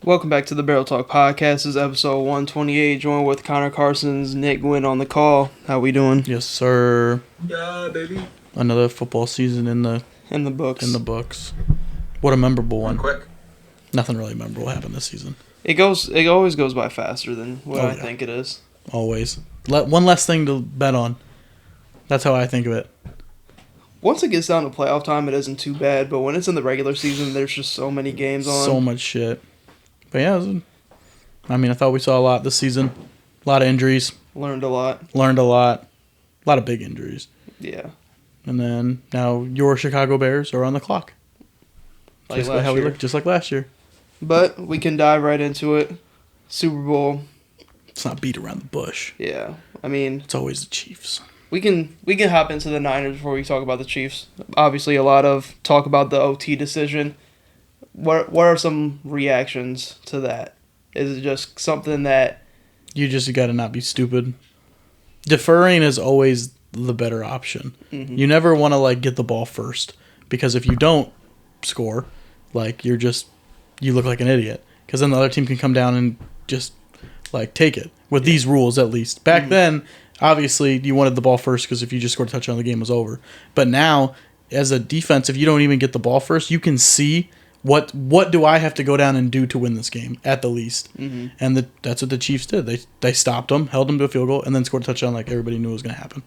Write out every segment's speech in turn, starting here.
Welcome back to the Barrel Talk Podcast. This is episode 128, joined with Connor Carson's Nick Gwynn on the call. How we doing? Yes, sir. Yeah, baby. Another football season in the books. books. What a memorable one. Quick. Nothing really memorable happened this season. It always goes by faster than what I think it is. Always. One less thing to bet on. That's how I think of it. Once it gets down to playoff time, it isn't too bad, but when it's in the regular season, there's just so many games on. So much shit. But yeah, I thought we saw a lot this season. A lot of injuries. Learned a lot. A lot of big injuries. Yeah. And then now your Chicago Bears are on the clock. Like last year. We look, just like last year. But we can dive right into it. Super Bowl. It's not beat around the bush. Yeah. I mean, it's always the Chiefs. We can hop into the Niners before we talk about the Chiefs. Obviously, a lot of talk about the OT decision. What are some reactions to that? Is it just something that... You just got to not be stupid. Deferring is always the better option. Mm-hmm. You never want to get the ball first, because if you don't score, you look like an idiot, because then the other team can come down and just take it with these rules. At least back then, obviously you wanted the ball first, because if you just scored a touchdown, the game was over. But now, as a defense, if you don't even get the ball first, you can see what do I have to go down and do to win this game at the least. Mm-hmm. And that's what the Chiefs did. They stopped them, held them to a field goal, and then scored a touchdown like everybody knew was going to happen.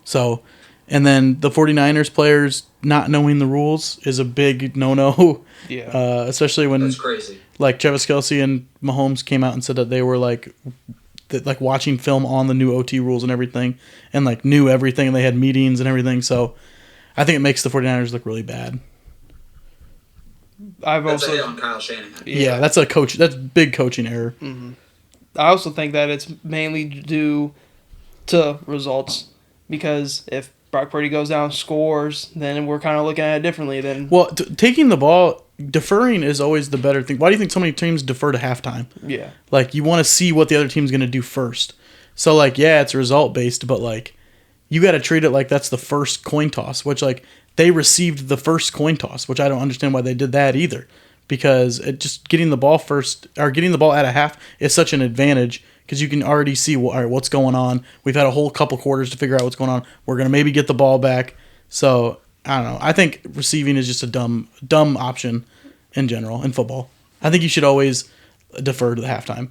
So, and then the 49ers players not knowing the rules is a big no-no. Yeah. Especially when that's crazy. Travis Kelce and Mahomes came out and said that they were watching film on the new OT rules and everything, and knew everything, and they had meetings and everything. So I think it makes the 49ers look really bad. That's a hit on Kyle Shanahan. Yeah, that's a coach. That's big coaching error. Mm-hmm. I also think that it's mainly due to results, because if Brock Purdy goes down, scores, then we're kind of looking at it differently. Taking the ball, deferring is always the better thing. Why do you think so many teams defer to halftime? Yeah, you want to see what the other team's going to do first. So yeah, it's result based, but you got to treat it like that's the first coin toss, which they received the first coin toss, which I don't understand why they did that either, because just getting the ball first, or getting the ball at a half, is such an advantage, because you can already see what's going on. We've had a whole couple quarters to figure out what's going on. We're going to maybe get the ball back. So I don't know. I think receiving is just a dumb option in general in football. I think you should always defer to the halftime.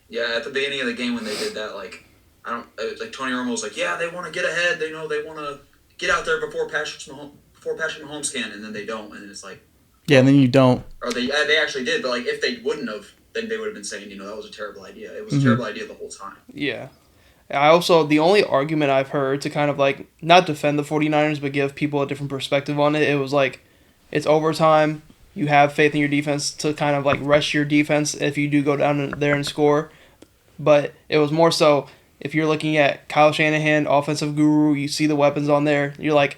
Yeah, at the beginning of the game when they did that, Tony Romo was yeah, they want to get ahead. They know they want to get out there before Patrick Mahomes can, and then they don't, and it's yeah, and then you don't. Or they actually did, but if they wouldn't have, then they would have been saying, that was a terrible idea. It was a terrible idea the whole time. Yeah. The only argument I've heard to kind of not defend the 49ers, but give people a different perspective on it, it was it's overtime. You have faith in your defense to kind of rest your defense if you do go down there and score. But it was more so, if you're looking at Kyle Shanahan, offensive guru, you see the weapons on there, you're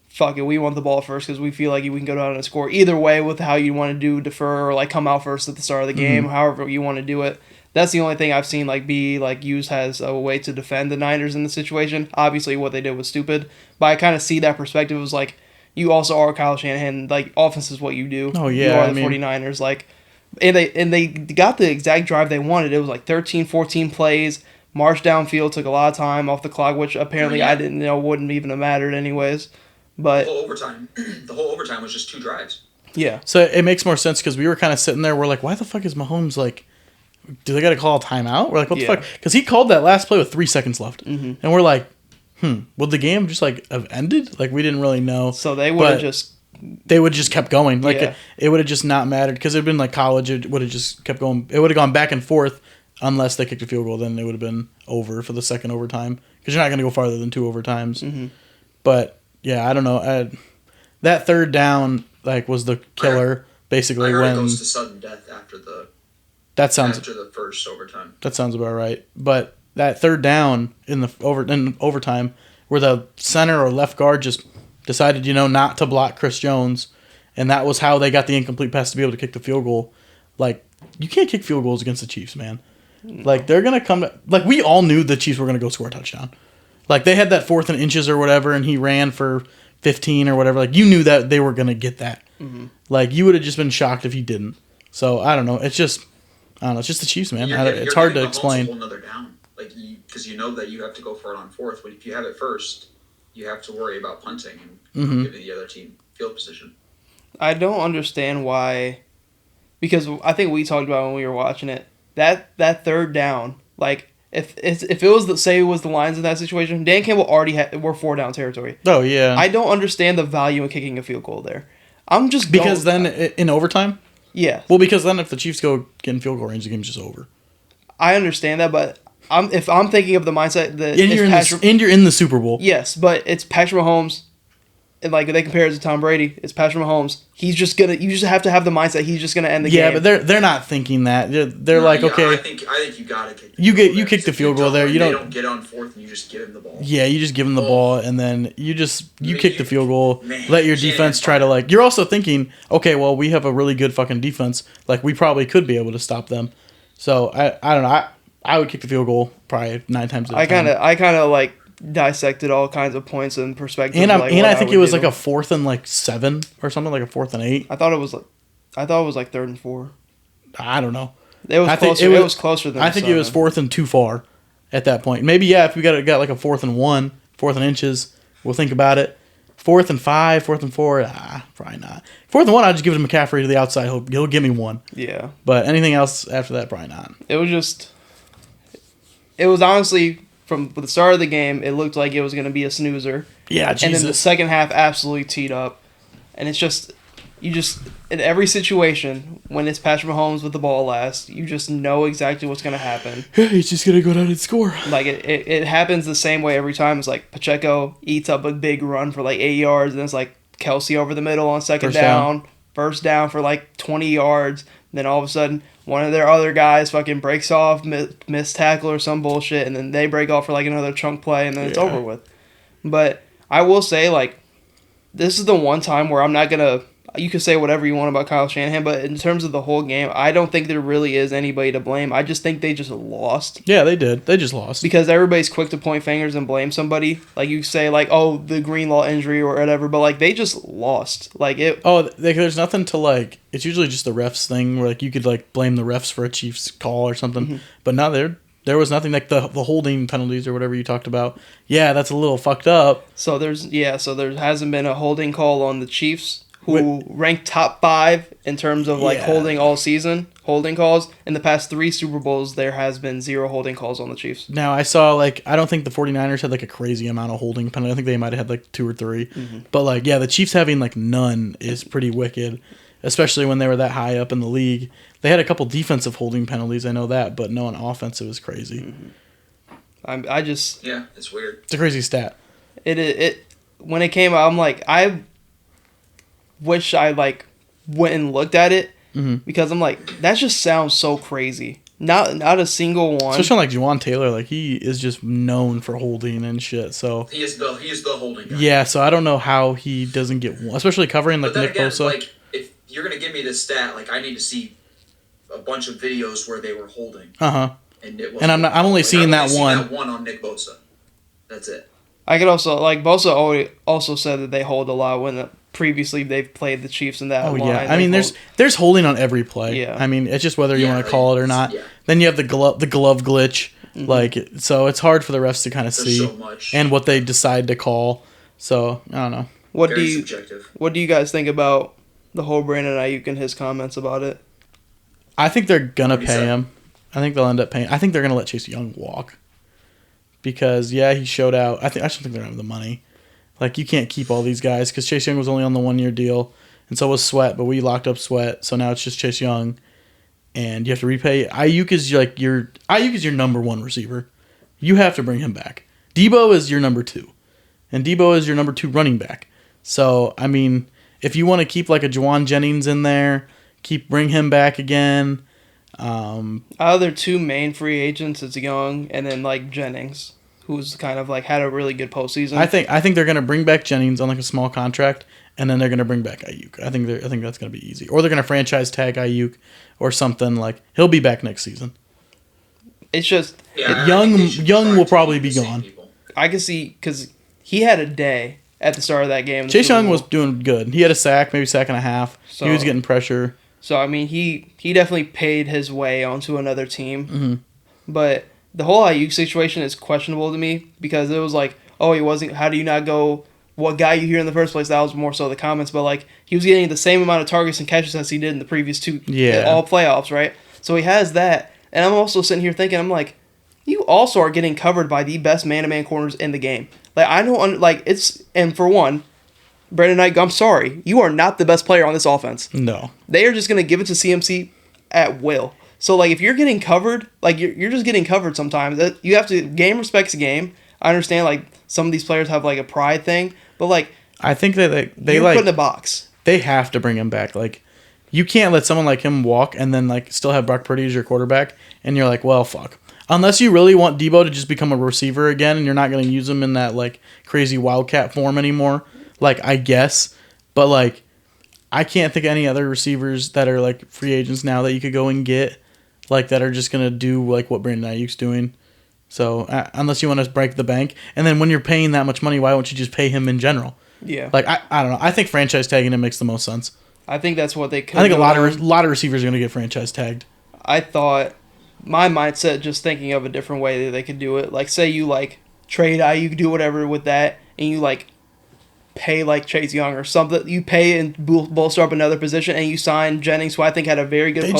fuck it, we want the ball first because we feel like we can go down and score. Either way, with how you want to do defer or come out first at the start of the game, however you want to do it. That's the only thing I've seen be used as a way to defend the Niners in the situation. Obviously, what they did was stupid, but I kind of see that perspective as you also are Kyle Shanahan. Offense is what you do. Oh yeah, you are the 49ers. And they got the exact drive they wanted. It was 13, 14 plays. March downfield, took a lot of time off the clock, which apparently I didn't know wouldn't even have mattered anyways. But the whole overtime was just 2 drives. Yeah. So it makes more sense, because we were kind of sitting there. We're why the fuck is Mahomes do they got to call a timeout? We're what the fuck? Because he called that last play with 3 seconds left. Mm-hmm. And we're would the game just have ended? We didn't really know. So they would have just... They would have just kept going. It would have just not mattered, because it would have been college. It would have just kept going. It would have gone back and forth unless they kicked a field goal. Then it would have been over for the second overtime, because you're not going to go farther than 2 overtimes. Mm-hmm. But, yeah, I don't know. That third down was the killer, basically. I heard it goes to sudden death after the first overtime. That sounds about right. But that third down in overtime, where the center or left guard just decided, not to block Chris Jones, and that was how they got the incomplete pass to be able to kick the field goal. You can't kick field goals against the Chiefs, man. They're gonna come. We all knew the Chiefs were gonna go score a touchdown. They had that 4th and inches or whatever, and he ran for 15 or whatever. You knew that they were gonna get that. Mm-hmm. You would have just been shocked if he didn't. So I don't know. It's just It's just the Chiefs, man. You're It's hard to giving Mahomes explain. a whole nother down, because you know that you have to go for it on fourth. But if you have it first, you have to worry about punting and giving the other team field position. I don't understand why, because I think we talked about when we were watching it, that third down, like if it was say it was the Lions in that situation, Dan Campbell already were 4-down territory. Oh yeah. I don't understand the value in kicking a field goal there. I'm just because then in overtime. Yeah. Well, because then if the Chiefs go get in field goal range, the game's just over. I understand that, but if I'm thinking of the mindset that and you're in the Super Bowl. Yes, but it's Patrick Mahomes. And like they compare it to Tom Brady, it's Patrick Mahomes. He's just gonna. You just have to have the mindset he's just gonna end the game. Yeah, but they're not thinking that. They're like, okay. I think you gotta kick. You kick the field goal there. You don't get on fourth and you just give him the ball. Yeah, you just give him the ball and then you kick the field goal. Let your defense try to like. You're also thinking, okay, well we have a really good fucking defense. Like we probably could be able to stop them. So I don't know. I would kick the field goal probably 9 times out of 10. I kind of like dissected all kinds of points and perspectives. And I think it was like a 4th and 7 or something, like a 4th and 8. I thought it was like 3rd and 4. I don't know. It was closer. It was closer than. I think it was 4th and too far at that point. Maybe if we got like a 4th and 1, 4th and inches, we'll think about it. 4th and 5, 4th and 4, probably not. 4th and 1, I'd just give it to McCaffrey to the outside. He'll give me 1. Yeah. But anything else after that, probably not. It was honestly, from the start of the game, it looked like it was going to be a snoozer. Yeah, Jesus. And then the second half absolutely teed up. And it's just, in every situation, when it's Patrick Mahomes with the ball last, you just know exactly what's going to happen. He's just going to go down and score. Like, it happens the same way every time. It's like Pacheco eats up a big run for like 8 yards, and it's like Kelsey over the middle on second down. First down for like 20 yards. Then all of a sudden, one of their other guys fucking breaks off, missed tackle or some bullshit, and then they break off for like another chunk play, and then it's over with. But I will say, like, this is the one time where I'm not going to... You can say whatever you want about Kyle Shanahan, but in terms of the whole game, I don't think there really is anybody to blame. I just think they just lost. Yeah, they did. They just lost. Because everybody's quick to point fingers and blame somebody. Like, you say, like, oh, the Greenlaw injury or whatever, but, like, they just lost. Like, it... Oh, there's nothing to, like... It's usually just the refs thing where, like, you could, like, blame the refs for a Chiefs call or something. Mm-hmm. But no, there was nothing, like, the holding penalties or whatever you talked about. Yeah, that's a little fucked up. So there hasn't been a holding call on the Chiefs, who ranked top 5 in terms of like holding all season, holding calls. In the past 3 Super Bowls, there has been 0 holding calls on the Chiefs. Now, I saw, like, I don't think the 49ers had, like, a crazy amount of holding penalties. I think they might have had, like, 2 or 3. Mm-hmm. But, like, yeah, the Chiefs having, like, none is pretty wicked, especially when they were that high up in the league. They had a couple defensive holding penalties, I know that, but no on offense, it was crazy. Mm-hmm. Yeah, it's weird. It's a crazy stat. It when it came out, I'm like, I wish I like went and looked at it because I'm like, that just sounds so crazy. Not a single one. Especially like Juwan Taylor, like he is just known for holding and shit. So he is the holding guy. Yeah, so I don't know how he doesn't get one, especially covering like Nick Bosa. Like if you're gonna give me this stat, like I need to see a bunch of videos where they were holding. And I'm only seeing that one. That one on Nick Bosa. That's it. I could also like Bosa also said that they hold a lot when previously they've played the Chiefs in that line. Yeah, I mean there's holding on every play. Yeah. I mean it's just whether you want to call it or not. Yeah. Then you have the glove glitch, like so it's hard for the refs to kind of see so much. And what they decide to call. So I don't know. What do you guys think about the whole Brandon Ayuik and his comments about it? I think they're gonna pay him. I think they'll end up paying. I think they're gonna let Chase Young walk. Because he showed out. I just think they don't have the money. Like you can't keep all these guys because Chase Young was only on the 1-year deal, and so was Sweat. But we locked up Sweat, so now it's just Chase Young, and you have to repay. Ayuik is your number 1 receiver. You have to bring him back. Debo is your number 2, and Debo is your number 2 running back. So I mean, if you want to keep like a Juwan Jennings in there, bring him back again. Out of their 2 main free agents, it's Young and then like Jennings, who's kind of like had a really good postseason. I think they're gonna bring back Jennings on like a small contract, and then they're gonna bring back Ayuik. I think that's gonna be easy. Or they're gonna franchise tag Ayuik or something like he'll be back next season. It's just Young will probably be gone. I can see because he had a day at the start of that game. Chase Young was doing good. He had a sack, maybe sack and a half. So, he was getting pressure. So I mean, he definitely paid his way onto another team. Mm-hmm. But the whole Ayuk situation is questionable to me because it was like, oh, he wasn't. How do you not go? What got you here in the first place? That was more so the comments, but like he was getting the same amount of targets and catches as he did in the previous two, all playoffs, right? So he has that, and I'm also sitting here thinking, I'm like, you also are getting covered by the best man-to-man corners in the game. Like I don't like it's, and for one, Brandon Ayuik, I'm sorry, you are not the best player on this offense. No, they are just gonna give it to CMC at will. So like if you're getting covered, like you're just getting covered sometimes. That you have to game respects game. I understand like some of these players have like a pride thing, but like I think that they you're like put in a box. They have to bring him back. Like you can't let someone like him walk and then like still have Brock Purdy as your quarterback, and you're like, well, fuck. Unless you really want Debo to just become a receiver again, and you're not going to use him in that like crazy wildcat form anymore. Like I guess, but like I can't think of any other receivers that are like free agents now that you could go and get, like that are just going to do like what Brandon Ayuk's doing. So unless you want to break the bank, and then when you're paying that much money, why won't you just pay him in general? Yeah. Like I don't know. I think franchise tagging him makes the most sense. I think that's what they could. I think a lot of receivers are going to get franchise tagged. I thought my mindset just thinking of a different way that they could do it. Like say you like trade Ayuk, do whatever with that, and you like pay like Chase Young or something. You pay and bolster up another position, and you sign Jennings, who I think had a very good postseason. They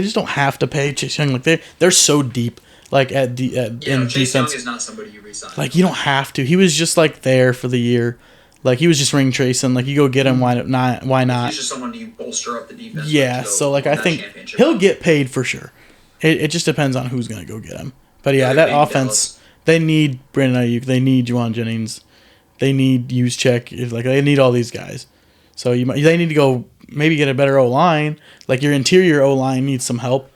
just don't have to pay Chase Young. Like they're so deep. Like in Chase defense, Young is not somebody you resign. Like you don't have to. He was just like there for the year. Like he was just ring tracing. Like you go get him. Why not? Why not? He's just someone you bolster up the defense. Yeah. So like I think he'll get paid for sure. It just depends on who's gonna go get him. But yeah, that offense. They need Brandon Ayuk. They need Juwan Jennings. They need Juszczyk. Like they need all these guys. So they need to go maybe get a better O line. Like your interior O line needs some help.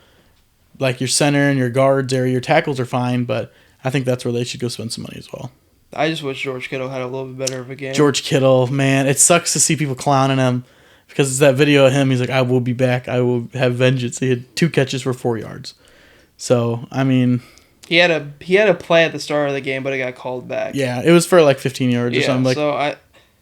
Like your center and your guards area, your tackles are fine, but I think that's where they should go spend some money as well. I just wish George Kittle had a little bit better of a game. George Kittle, man, it sucks to see people clowning him because it's that video of him. He's like, I will be back. I will have vengeance. He had 2 catches for 4 yards. So, I mean... He had a play at the start of the game, but it got called back. Yeah, it was for like 15 yards or something. Like, so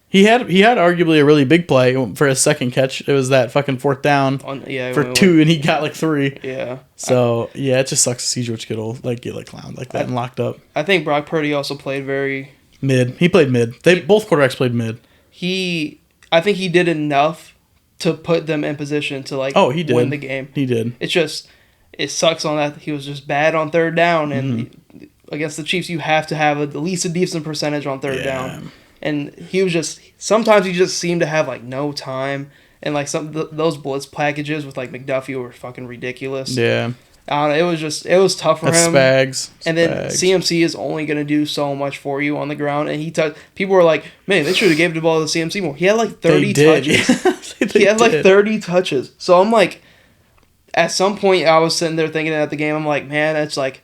He had arguably a really big play for his second catch. It was that fucking 4th down for 2, and he got like 3. Yeah. So it just sucks to see George Kittle like get like clowned like that and locked up. I think Brock Purdy also played very mid. He played mid. Both quarterbacks played mid. I think he did enough to put them in position to like win the game. He did. It's just it sucks on that he was just bad on 3rd down, and against the Chiefs you have to have at least a decent percentage on 3rd down. And he was just sometimes he just seemed to have like no time, and like those blitz packages with like McDuffie were fucking ridiculous. Yeah, I don't know. It was tough for him. Spags. And then CMC is only gonna do so much for you on the ground, and people were like, man, they should have gave the ball to CMC more. He had like 30 touches. He had like 30 touches. So I'm like, at some point I was sitting there thinking at the game, I'm like, man, it's like.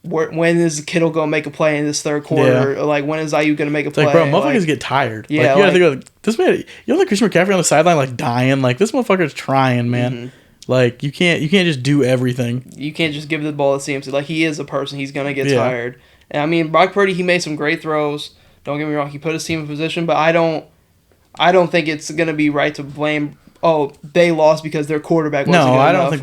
When is Kittle gonna make a play in this 3rd quarter? Or like when is Ayuk gonna make a play? Like, bro, motherfuckers get tired. Yeah, like, you gotta think of this man. You know, Christian McCaffrey on the sideline like dying. Like this motherfucker's trying, man. Mm-hmm. Like you can't just do everything. You can't just give the ball to CMC. Like he is a person. He's gonna get tired. And I mean, Brock Purdy, he made some great throws. Don't get me wrong. He put his team in position, but I don't think it's gonna be right to blame. Oh, they lost because their quarterback wasn't good enough. I don't think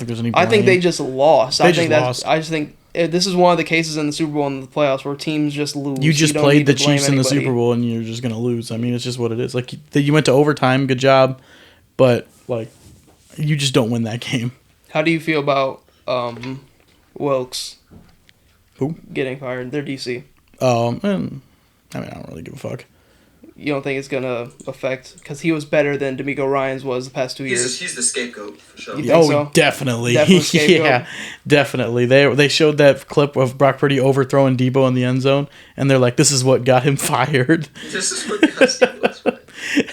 there's any blame. I think they just lost. I just think this is one of the cases in the Super Bowl and the playoffs where teams just lose. You just played the Chiefs in the Super Bowl and you're just going to lose. I mean, it's just what it is. Like, you went to overtime, good job, but, like, you just don't win that game. How do you feel about Wilkes Who? getting fired? They're DC. I mean, I don't really give a fuck. You don't think it's going to affect... Because he was better than D'Amico Ryans was the past 2 years. He's the scapegoat, for sure. You think so? Definitely. Scapegoat? Yeah, definitely. They showed that clip of Brock Purdy overthrowing Debo in the end zone, and they're like, this is what got him fired. This is what got him fired.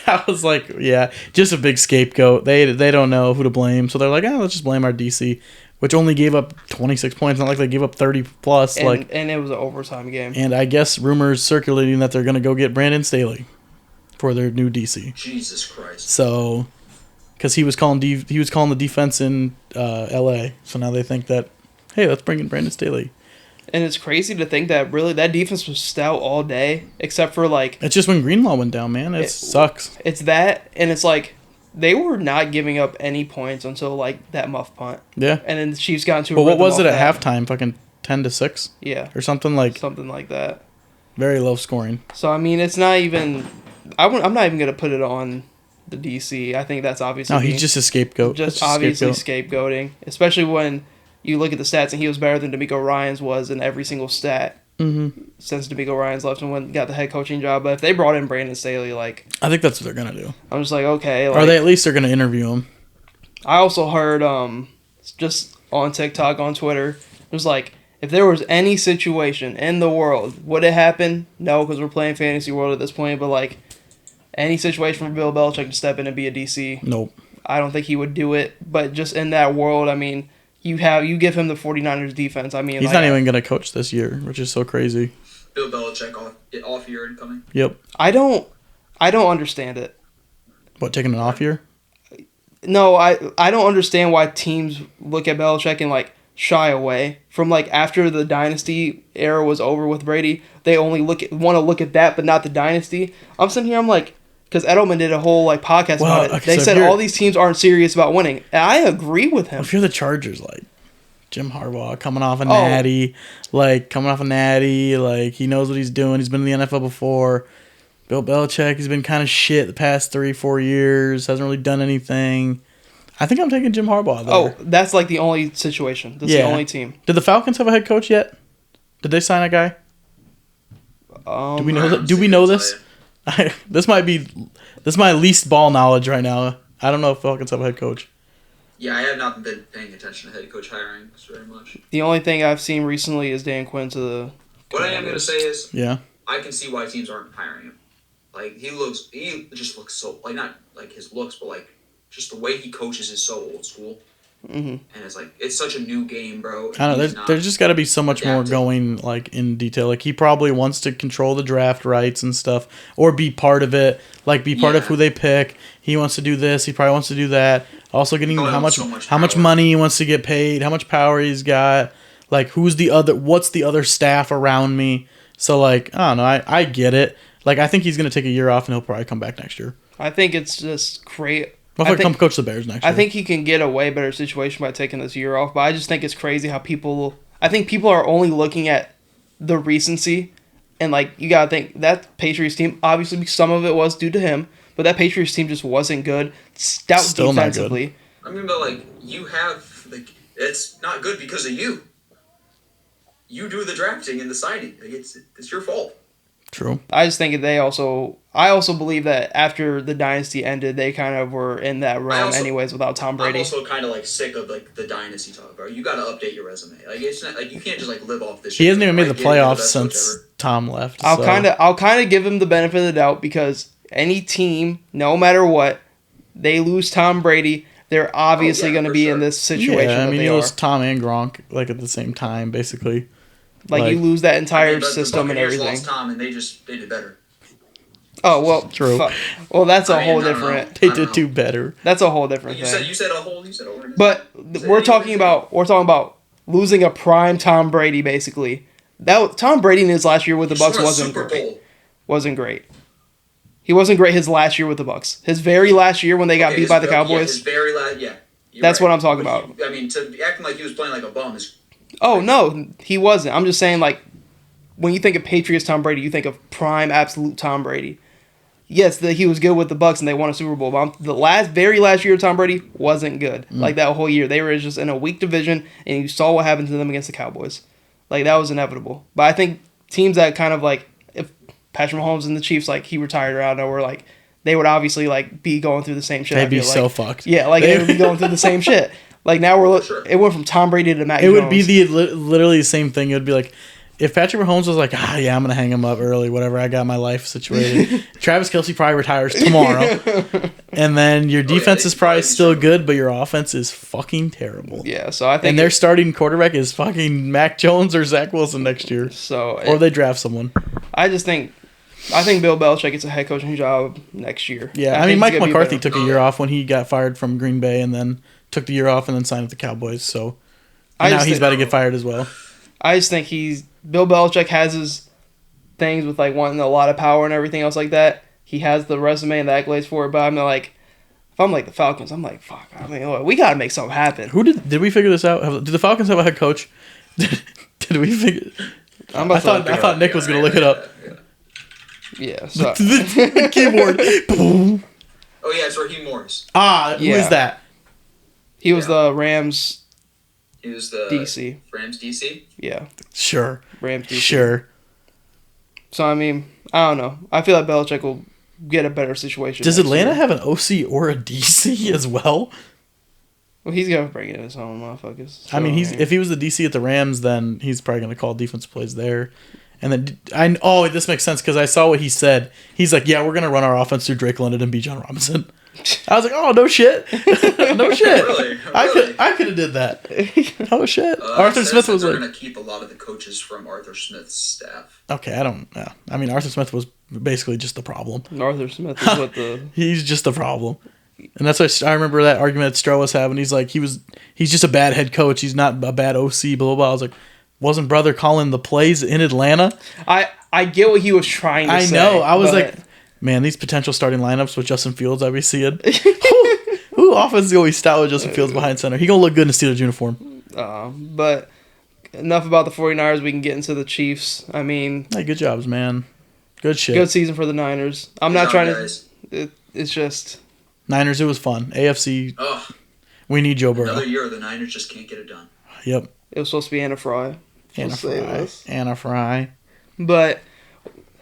I was like, yeah, just a big scapegoat. They don't know who to blame, so they're like, let's just blame our DC, which only gave up 26 points. Not like they gave up 30 plus. And it was an overtime game. And I guess rumors circulating that they're going to go get Brandon Staley for their new DC. Jesus Christ. So, because he was calling the defense in L.A., so now they think that, hey, let's bring in Brandon Staley. And it's crazy to think that really that defense was stout all day, except for like... It's just when Greenlaw went down, man. It sucks. It's that, and it's like they were not giving up any points until like that muff punt. Yeah. And then the Chiefs got into a Well, what rhythm was it off at that. halftime? Fucking 10-6? Yeah. Or something like that. very low scoring. So, I mean, it's not even... I'm not even going to put it on the DC. I think that's obviously... No, he's just a scapegoat. Just a obviously scapegoat. scapegoating. Especially when you look at the stats and he was better than D'Amico Ryans was in every single stat. Since D'Amico Ryans left and got the head coaching job. But if they brought in Brandon Staley, like... I think that's what they're going to do. I'm just like, okay. Or they at least are going to interview him. I also heard, just on TikTok, on Twitter, it was like, if there was any situation in the world, would it happen? No, because we're playing Fantasy World at this point. But, like, any situation for Bill Belichick to step in and be a DC, Nope. I don't think he would do it. But just in that world, I mean... You give him the 49ers defense. I mean, he's not even going to coach this year, which is so crazy. Bill Belichick off year incoming. Yep. I don't understand it. What, taking an off year? No, I don't understand why teams look at Belichick and like shy away from like after the dynasty era was over with Brady. They only want to look at that, but not the dynasty. I'm sitting here, I'm like, because Edelman did a whole like podcast about it. Okay, they said all these teams aren't serious about winning, and I agree with him. If you're the Chargers, like Jim Harbaugh coming off a natty, like he knows what he's doing. He's been in the NFL before. Bill Belichick, he's been kind of shit the past 3-4 years. Hasn't really done anything. I think I'm taking Jim Harbaugh there. Oh, that's like the only situation. That's the only team. Did the Falcons have a head coach yet? Did they sign a guy? Do we know that? Do we know this? This is my least ball knowledge right now. I don't know if Falcons have a head coach. Yeah, I have not been paying attention to head coach hiring very much. The only thing I've seen recently is Dan Quinn to the... What I am going to say is... Yeah. I can see why teams aren't hiring him. Like, he just looks so... Like, not like his looks, but like, just the way he coaches is so old school. Mm-hmm. And it's like, it's such a new game, bro. I don't know. There's just got to be so much more going like in detail. Like he probably wants to control the draft rights and stuff, or be part of it. Like be part of who they pick. He wants to do this. He probably wants to do that. Also getting how much money he wants to get paid, how much power he's got. Like what's the other staff around me? So like I don't know. I get it. Like I think he's gonna take a year off and he'll probably come back next year. I think it's just great. I'll come coach the Bears next year. I think he can get a way better situation by taking this year off, but I just think it's crazy how people are only looking at the recency, and like you gotta think that Patriots team, obviously some of it was due to him, but that Patriots team just wasn't good. Stout Still defensively. I mean, but like you have like it's not good because of you. You do the drafting and the signing. Like it's your fault. True. I just think I also believe that after the dynasty ended, they kind of were in that realm anyways without Tom Brady. I'm also kind of like sick of like the dynasty talk, bro. You got to update your resume. Like it's not like you can't just like live off this. He hasn't even made the playoffs since Tom left. I'll kind of give him the benefit of the doubt because any team, no matter what, they lose Tom Brady, they're obviously going to be in this situation. Yeah, I mean, you lose Tom and Gronk like at the same time, basically. Like you lose that entire system and everything. Lost Tom and they did better. Oh well, true. Well, that's a whole different. They did do better. That's a whole different thing. You said a whole. But we're talking about losing a prime Tom Brady basically. That Tom Brady in his last year with the Bucks wasn't great. He wasn't great his last year with the Bucks. His very last year when they got beat by the Cowboys. His very last, That's what I'm talking about. I mean, to acting like he was playing like a bum is. Oh no, he wasn't. I'm just saying like when you think of Patriots Tom Brady, you think of prime absolute Tom Brady. Yes, he was good with the Bucks and they won a Super Bowl. But the very last year of Tom Brady wasn't good. Like that whole year, they were just in a weak division, and you saw what happened to them against the Cowboys. Like that was inevitable. But I think teams that kind of like if Patrick Mahomes and the Chiefs like he retired around nowhere, like they would obviously like be going through the same shit. They'd be so fucked. Yeah, like they would be going through the same shit. Like now it went from Tom Brady to Mac Jones. It would be literally the same thing. It would be like if Patrick Mahomes was like, I'm gonna hang him up early, whatever. I got my life situated. Travis Kelce probably retires tomorrow, and then your defense is probably still good, but your offense is fucking terrible. Yeah, so I think and their starting quarterback is fucking Mac Jones or Zach Wilson next year. Or they draft someone. I think Bill Belichick gets a head coaching job next year. Yeah, I mean Mike McCarthy took a year off when he got fired from Green Bay, and then took the year off and then signed with the Cowboys. So now he's about to get fired as well. I just think Bill Belichick has his things with like wanting a lot of power and everything else like that. He has the resume and the accolades for it, but I'm like, if I'm like the Falcons, I'm like, fuck. I mean, look, we gotta make something happen. Who did we figure this out? Did the Falcons have a head coach? Did we figure? I thought Nick was gonna look it up. Yeah. So. The keyboard. Boom. Oh yeah, it's Raheem Morris. Who is that? He was the Rams. He was the DC. Rams DC. Yeah. Sure. Rams DC. Sure. So I mean, I don't know. I feel like Belichick will get a better situation. Does Atlanta have an OC or a DC as well? Well, he's gonna bring it his own motherfuckers. So, I mean, if he was the DC at the Rams, then he's probably gonna call defensive plays there. And then this makes sense because I saw what he said. He's like, yeah, we're gonna run our offense through Drake London and Bijan Robinson. I was like, oh no shit, no shit. Really? I could have did that. Oh shit. Arthur Smith was they're like, gonna keep a lot of the coaches from Arthur Smith's staff. okay, I don't know. I mean, Arthur Smith was basically just the problem. Arthur Smith is what He's just the problem. And that's why I remember that argument that Stroh was having. He's like, he's just a bad head coach. He's not a bad OC. Blah blah blah. I was like, wasn't brother calling the plays in Atlanta? I get what he was trying to say. I know. I was like, man, these potential starting lineups with Justin Fields I be seeing. Who offense is gonna be stout with Justin Fields behind center? He gonna look good in a Steelers uniform. But enough about the 49ers. We can get into the Chiefs. I mean, hey, good jobs, man. Good shit. Good season for the Niners. I'm not trying to. It's just Niners. It was fun. AFC. Ugh. We need Joe Burrow. Another year, the Niners just can't get it done. Yep. It was supposed to be Anna Fry. Anna Fry. But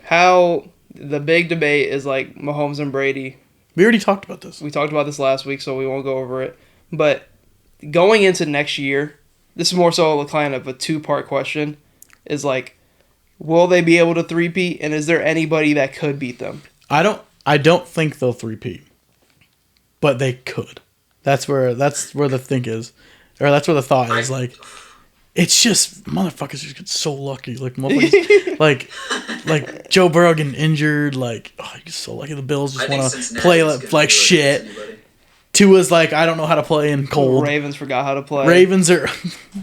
how the big debate is like Mahomes and Brady. We already talked about this. We talked about this last week, so we won't go over it. But going into next year, this is more so a kind of a two-part question. Is like, will they be able to three-peat, and is there anybody that could beat them? I don't think they'll three-peat, but they could. That's where the think is, or that's where the thought is. Like, it's just motherfuckers just get so lucky. Like motherfuckers, like Joe Burrow getting injured. Like, oh, you're so lucky. The Bills just want to play like shit. Tua's like, I don't know how to play in cold. Ravens forgot how to play. Ravens are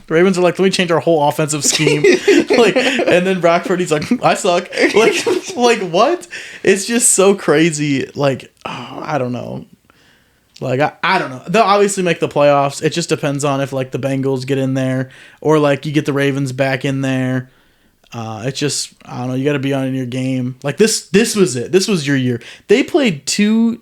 like, let me change our whole offensive scheme. Like, and then Brock Purdy's like, I suck. Like what? It's just so crazy. Like, oh, I don't know. Like, I don't know. They'll obviously make the playoffs. It just depends on if, like, the Bengals get in there or, like, you get the Ravens back in there. It's just, I don't know. You got to be on your game. Like, this was it. This was your year. They played two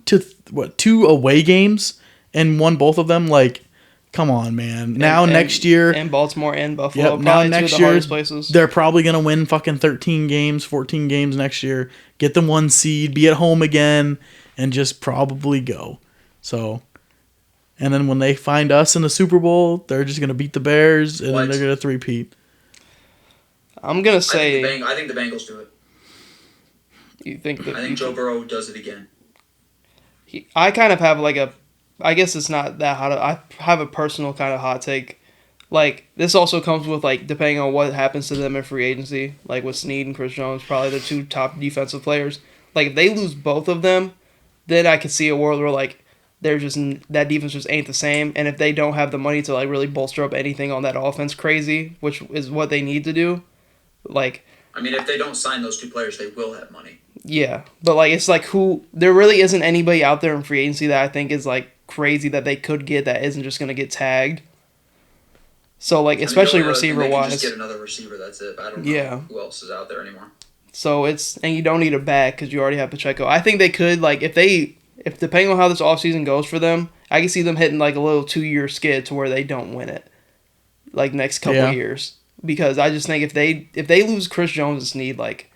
away games and won both of them. Like, come on, man. Now, next year. And Baltimore and Buffalo. Yep, now next year, places. They're probably going to win fucking 13 games, 14 games next year. Get them 1 seed, be at home again, and just probably go. So, and then when they find us in the Super Bowl, they're just going to beat the Bears, and then they're going to three-peat. I'm going to say... I think the Bengals do it. You think that? I think Joe Burrow does it again. I kind of have like a... I guess it's not that hot. I have a personal kind of hot take. Like, this also comes with, like, depending on what happens to them in free agency. Like, with Snead and Chris Jones, probably the 2 top defensive players. Like, if they lose both of them, then I could see a world where, like, they're just that defense just ain't the same, and if they don't have the money to like really bolster up anything on that offense crazy, which is what they need to do, like. I mean, if they don't sign those 2 players, they will have money. Yeah, but like it's like there really isn't anybody out there in free agency that I think is like crazy that they could get that isn't just gonna get tagged. So like especially receiver wise, just get another receiver. That's it. I don't know who else is out there anymore. So and you don't need a back because you already have Pacheco. I think they could like if depending on how this offseason goes for them, I can see them hitting like a little 2-year skid to where they don't win it, like next couple of years. Because I just think if they lose Chris Jones and Snead, like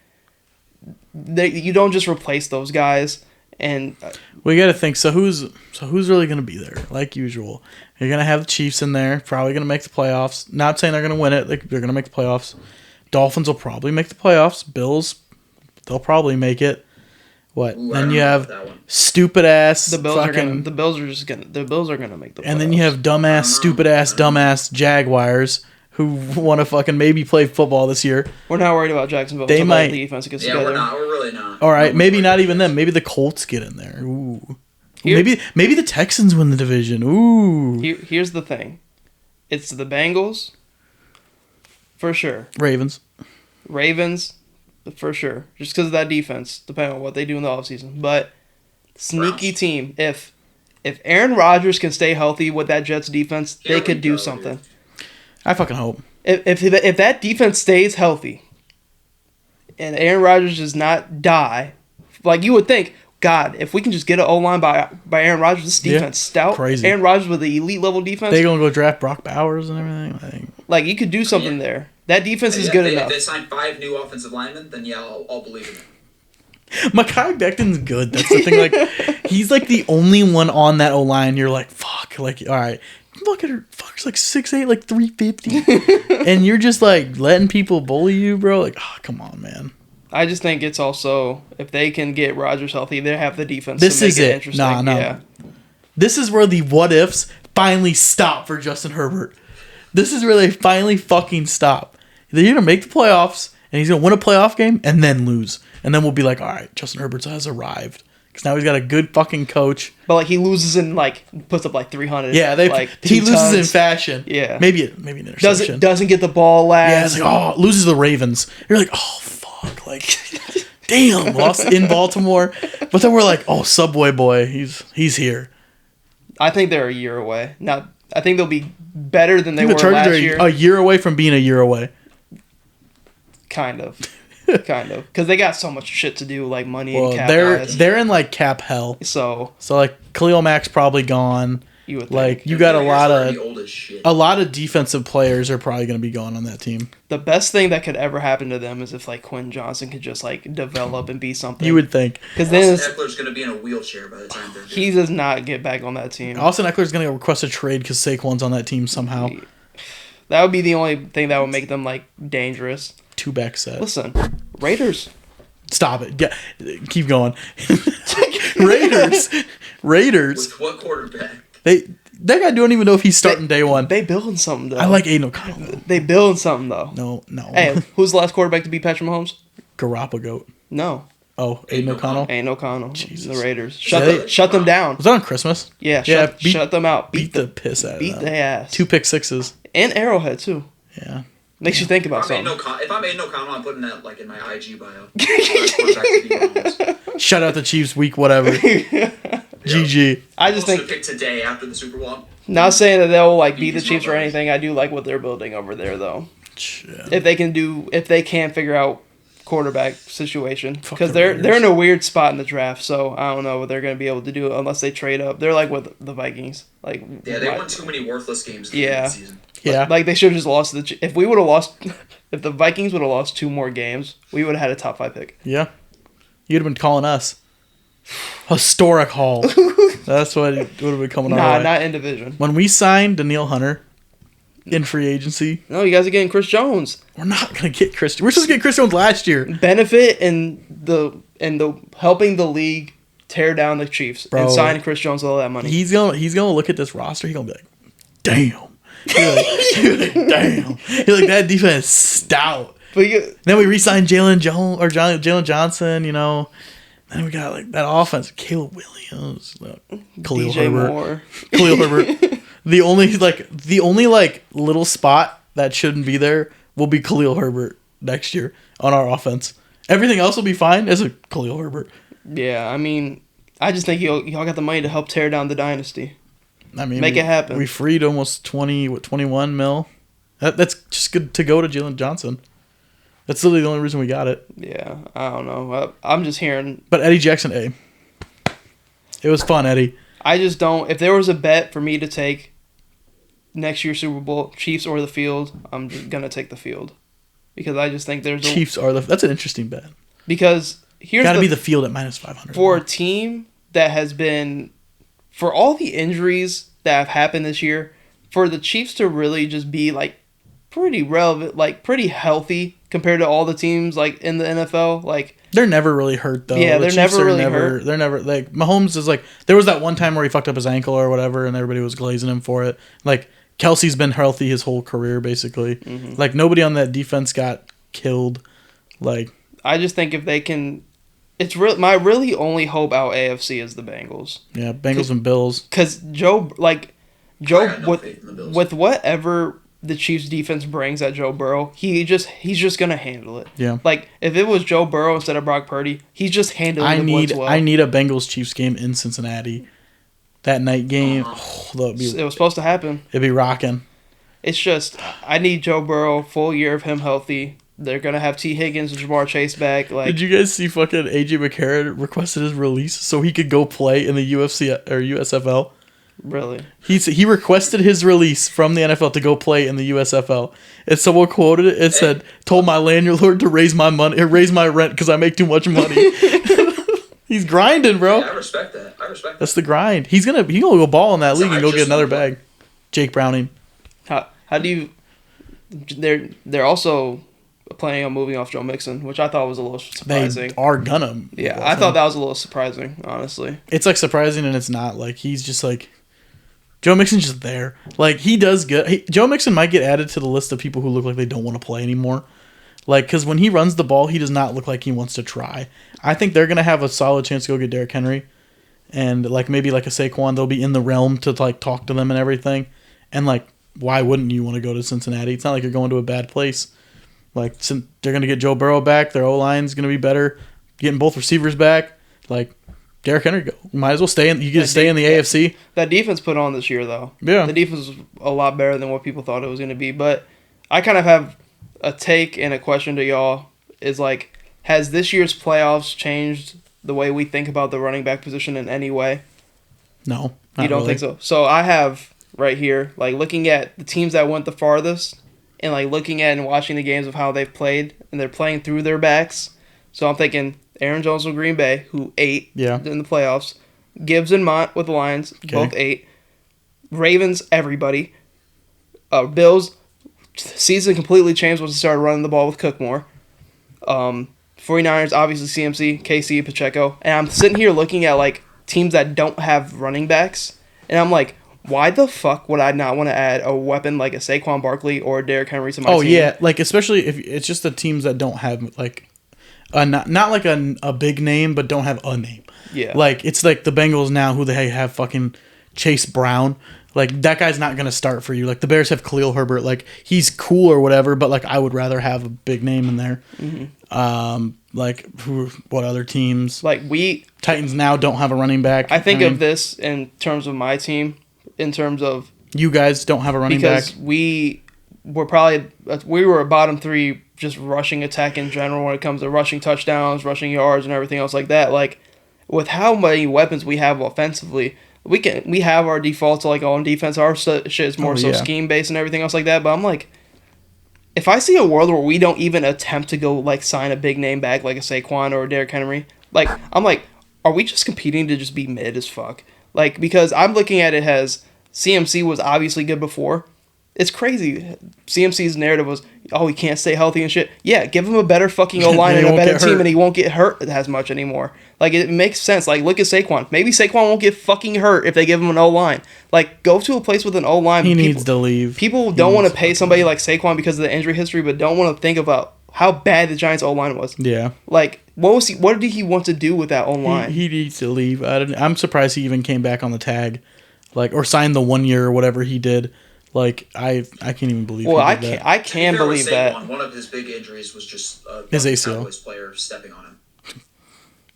you don't just replace those guys. And we got to think. So who's really going to be there? Like usual, you're going to have the Chiefs in there, probably going to make the playoffs. Not saying they're going to win it. They're going to make the playoffs. Dolphins will probably make the playoffs. Bills, they'll probably make it. What? Ooh, then you have stupid ass. The Bills are gonna make the playoffs. And then you have dumbass Jaguars who want to fucking maybe play football this year. We're not worried about Jacksonville. They might. The defense gets together. We're not. We're really not. All right, maybe not even them. Maybe the Colts get in there. Ooh. Maybe the Texans win the division. Ooh. Here's the thing. It's the Bengals, for sure. Ravens, for sure. Just because of that defense, depending on what they do in the offseason. But sneaky team. If If Aaron Rodgers can stay healthy with that Jets defense, Here they we could do go, something. dude. I fucking hope. If that defense stays healthy and Aaron Rodgers does not die, like you would think, God, if we can just get an O-line by Aaron Rodgers, this defense stout. crazy. Aaron Rodgers with the elite level defense. They gonna go draft Brock Bowers and everything. Like you could do something there. That defense is good enough. If they sign 5 new offensive linemen, then yeah, I'll believe in it. Mekhi Becton's good. That's the thing. Like, he's like the only one on that O line. You're like, fuck. Like, all right, look at her. Fuck's like 6'8", like 350, and you're just like letting people bully you, bro. Like, oh, come on, man. I just think it's also if they can get Rodgers healthy, they have the defense. This to make is it it. interesting. No. Yeah. This is where the what ifs finally stop for Justin Herbert. This is where they finally fucking stop. They're gonna make the playoffs, and he's gonna win a playoff game and then lose, and then we'll be like, all right, Justin Herbert has arrived because now he's got a good fucking coach. But like he loses and like puts up like 300. Yeah, like he 2 loses in tons. fashion. Yeah. maybe an interception. Doesn't get the ball last. Yeah, it's like, oh, loses the Ravens. You're like, oh, fuck. Like, damn, lost in Baltimore. But then we're like, oh, Subway Boy, he's here. I think they're a year away. Now, I think they'll be better than they The were Chargers last are year. a year away from being a year away. Kind of. Because they got so much shit to do, like money and cap they're guys. in like cap hell. So So like Khalil Mack's probably gone. you would think. Like you got Already old as shit. a lot of defensive players are probably going to be gone on that team. The best thing that could ever happen to them is if like Quinn Johnson could just like develop and be something. You would think. Because then Austin Eckler's going to be in a wheelchair by the time they're he does not get back on that team. Austin Eckler's going to request a trade because Saquon's on that team somehow. That would be the only thing that would make them like dangerous. 2-back set. Listen, Raiders. Stop it. Keep going. Raiders. With what quarterback? That guy don't even know if he's starting day one. They building something though. I like Aiden O'Connell. They building something though. No. Hey, who's the last quarterback to beat Patrick Mahomes? Garoppolo. No, Oh, Aiden O'Connell. ain't O'Connell. Jesus. The Raiders. Yeah, Shut them down. Was that on Christmas? Yeah, Yeah, shut them out. Beat the piss out of beat them. their ass. 2 pick sixes. And Arrowhead too. Yeah. Makes you think about If I'm something. Aiden O'Connell, I'm putting that like in my IG bio. Last quarterback to beat Mahomes. Shout out the Chiefs week whatever. GG. I just Also think, pick today after the Super Bowl. not saying that they'll like beat the These Chiefs or motherfuckers. anything. I do like what they're building over there though. Yeah. If they can figure out quarterback situation Fuck because the they're Raiders. in a weird spot in the draft. So I don't know what they're going to be able to do unless they trade up. They're like with the Vikings. Like Yeah, they won too many worthless games at the end of the season. Yeah. Like they should have just lost to the. If we would have lost, if the Vikings would have lost 2 more games, we would have had a top 5 pick. Yeah. You'd have been calling us. Historic haul. That's what it would have been coming our Nah, way. not in division. When we signed Daniil Hunter in free agency, No, you guys are getting Chris Jones. we're not going to get Chris. We're supposed to get Chris Jones last year. Benefit in the helping the league tear down the Chiefs Bro. and sign Chris Jones with all that money. He's gonna look at this roster. He's gonna be like, damn. He's like, damn. He's like, that defense is stout. But you, Then we re-signed Jalen Johnson. You know. Then we got like that offense. Caleb Williams, Khalil DJ Herbert, Moore. Khalil Herbert. The only little spot that shouldn't be there will be Khalil Herbert next year on our offense. Everything else will be fine as a Khalil Herbert. Yeah, I mean, I just think y'all got the money to help tear down the dynasty. I mean, Make it happen. We freed almost 21 mil. That's just good to go to Jalen Johnson. That's literally the only reason we got it. Yeah, I don't know. I'm just hearing. But Eddie Jackson, A. It was fun, Eddie. I just don't. If there was a bet for me to take next year's Super Bowl, Chiefs or the field, I'm just gonna take the field because I just think there's Chiefs are that's an interesting bet. because here's Got to be the field at minus 500 for a team that has been for all the injuries that have happened this year, for the Chiefs to really just be like pretty relevant, like pretty healthy compared to all the teams like in the NFL, like. They're never really hurt though. Yeah, The they're Chiefs never are really hurt. They're never like Mahomes is like there was that one time where he fucked up his ankle or whatever, and everybody was glazing him for it. Like Kelsey's been healthy his whole career basically. Mm-hmm. Like nobody on that defense got killed. Like I just think if they can, it's real. My really only hope out AFC is the Bengals. yeah, Bengals and Bills. Because Joe I got no faith in the Bills. with whatever the Chiefs defense brings at Joe Burrow, he's just gonna handle it. Yeah. Like if it was Joe Burrow instead of Brock Purdy, he's just handling the blitz well. I need a Bengals Chiefs game in Cincinnati. that night game. Uh-huh. It was supposed to happen. It'd be rocking. It's just, I need Joe Burrow, full year of him healthy. They're going to have T. Higgins and Jamar Chase back. Like, did you guys see fucking AJ McCarron requested his release so he could go play in the UFC or USFL? Really? He requested his release from the NFL to go play in the USFL. And someone quoted it. It said, "Told my landlord to raise my money, or raise my rent because I make too much money." He's grinding, bro. Yeah, I respect that. That's the grind. He gonna go ball in that league and go get another bag. Jake Browning. How do you? They're also planning on moving off Joe Mixon, which I thought was a little surprising. They are gonna. Yeah, I thought that was a little surprising, honestly. It's like surprising and it's not. Like he's just like Joe Mixon's just there. Like he does good. Joe Mixon might get added to the list of people who look like they don't want to play anymore. Like because when he runs the ball, he does not look like he wants to try. I think they're gonna have a solid chance to go get Derrick Henry, and like maybe like a Saquon. They'll be in the realm to like talk to them and everything, and like. Why wouldn't you want to go to Cincinnati? It's not like you're going to a bad place. Like they're going to get Joe Burrow back. Their O-line's going to be better. Getting both receivers back. Like Derrick Henry, might as well stay in. You get to stay in the AFC. That defense put on this year though. Yeah, the defense was a lot better than what people thought it was going to be. But I kind of have a take and a question to y'all. Is like, has this year's playoffs changed the way we think about the running back position in any way? No, you don't think so? So I have. Right here, like looking at the teams that went the farthest and like looking at and watching the games of how they've played and they're playing through their backs. So I'm thinking Aaron Jones with Green Bay, who ate in the playoffs. Gibbs and Mont with the Lions, both ate. Ravens, everybody. Bills, season completely changed once they started running the ball with Cookmore. 49ers, obviously CMC, KC, Pacheco. And I'm sitting here looking at like teams that don't have running backs. And I'm like, why the fuck would I not want to add a weapon like a Saquon Barkley or a Derrick Henry to my team? Oh, yeah. Like, especially if it's just the teams that don't have, like, not like a big name, but don't have a name. Yeah. Like, it's like the Bengals now who they have fucking Chase Brown. Like, that guy's not going to start for you. Like, the Bears have Khalil Herbert. Like, he's cool or whatever, but, like, I would rather have a big name in there. Mm-hmm. Like, what other teams? Like, Titans now don't have a running back. I think of this in terms of my team. In terms of you guys don't have a running back because we were a bottom three just rushing attack in general when it comes to rushing touchdowns, rushing yards, and everything else like that. Like with how many weapons we have offensively, we have our defaults like on defense. Our shit is more scheme based and everything else like that. But I'm like, if I see a world where we don't even attempt to go like sign a big name back like a Saquon or a Derrick Henry, like I'm like, are we just competing to just be mid as fuck? Like, because I'm looking at it as CMC was obviously good before. It's crazy. CMC's narrative was, oh, he can't stay healthy and shit. Yeah, give him a better fucking O-line and a better team and he won't get hurt as much anymore. Like, it makes sense. Like, look at Saquon. Maybe Saquon won't get fucking hurt if they give him an O-line. Like, go to a place with an O-line. He needs to leave. People don't want to pay somebody like Saquon because of the injury history, but don't want to think about how bad the Giants' O-line was. Yeah. Like, what did he want to do with that O-line? He needs to leave. I'm surprised he even came back on the tag, like, or signed the 1 year or whatever he did. Like, I can't even believe. Well, I can believe that. One of his big injuries was just his ACL. Cowboys player stepping on him.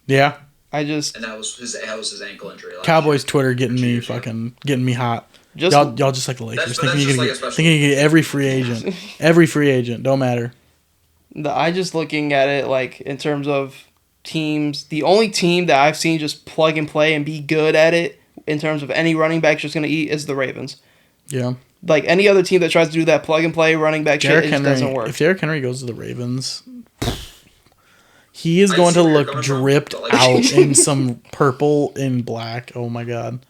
Yeah. And that was his ankle injury. Cowboys Twitter getting me hot. Y'all just like the Lakers. Thinking you get every free agent. Every free agent. Don't matter. I just looking at it like in terms of teams, the only team that I've seen just plug and play and be good at it in terms of any running back just going to eat is the Ravens. Yeah. Like any other team that tries to do that plug and play running back shit, it just doesn't work. If Derrick Henry goes to the Ravens, he is going to look dripped out in some purple and black. Oh my god.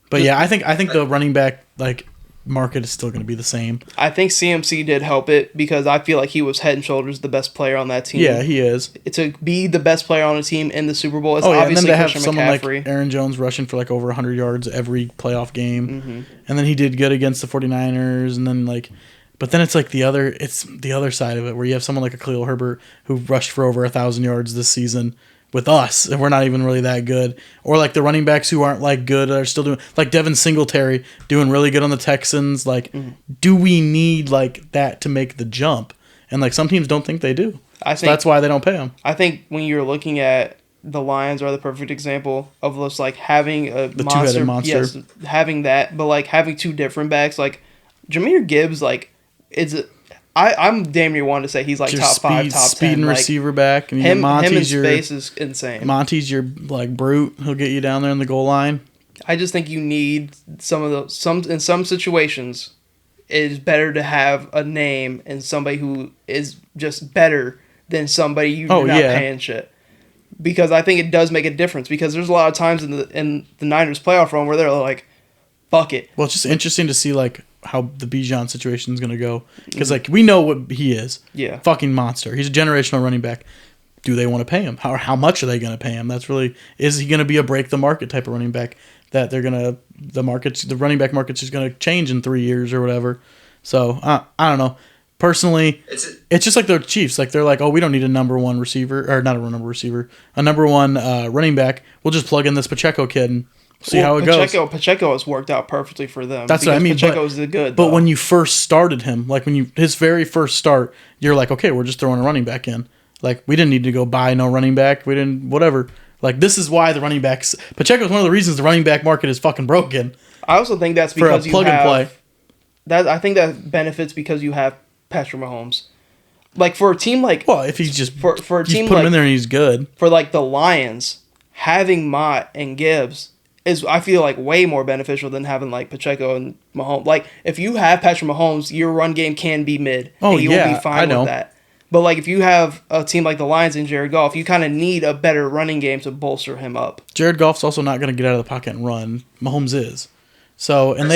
But yeah, I think the running back like market is still going to be the same. I think CMC did help it because I feel like he was head and shoulders the best player on that team. Yeah, he is. To be the best player on a team in the Super Bowl is obviously and then to have someone McCaffrey. Like Aaron Jones rushing for like over 100 yards every playoff game. Mm-hmm. And then he did good against the 49ers and then like but then it's the other side of it where you have someone like a Khalil Herbert who rushed for over 1,000 yards this season with us, and we're not even really that good. Or like the running backs who aren't like good are still doing like Devin Singletary doing really good on the Texans. Like, do we need like that to make the jump? And like some teams don't think they do. So that's why they don't pay them. I think when you're looking at the Lions are the perfect example of just like having a The two-headed monster. Yes, having that, but like having two different backs. Like Jahmyr Gibbs, like I'm damn near one to say he's like Your top five, top speed 10. and Like, receiver back, and you get him in Monty's your space is insane. Monty's your like brute. He'll get you down there in the goal line. I just think you need in some situations, it is better to have a name and somebody who is just better than somebody you're not paying shit. Because I think it does make a difference. Because there's a lot of times in the Niners playoff run where they're like, fuck it. Well, it's just interesting to see like how the Bijan situation is going to go. Because like we know what he is. Yeah. Fucking monster. He's a generational running back. Do they want to pay him? How much are they going to pay him? That's really, is he going to be a break the market type of running back that they're going to, the running back market's just going to change in 3 years or whatever. So I don't know. Personally, it's just like the Chiefs. Like they're like, oh, we don't need a number one receiver, or not a number receiver, a number one running back. We'll just plug in this Pacheco kid and see how it goes. Pacheco has worked out perfectly for them. That's what I mean. Pacheco's good. But when you first started him, like his very first start, you're like, okay, we're just throwing a running back in. Like we didn't need to go buy no running back. We didn't whatever. Like this is why the running backs. Pacheco is one of the reasons the running back market is fucking broken. I also think that's because for a plug and play. I think that benefits because you have Patrick Mahomes. Like for a team like if he's just for a team put like, him in there and he's good. For like the Lions, having Mott and Gibbs is I feel like way more beneficial than having like Pacheco and Mahomes. Like if you have Patrick Mahomes, your run game can be mid. Oh and you will be fine with that. But like if you have a team like the Lions and Jared Goff, you kind of need a better running game to bolster him up. Jared Goff's also not going to get out of the pocket and run. Mahomes is. So and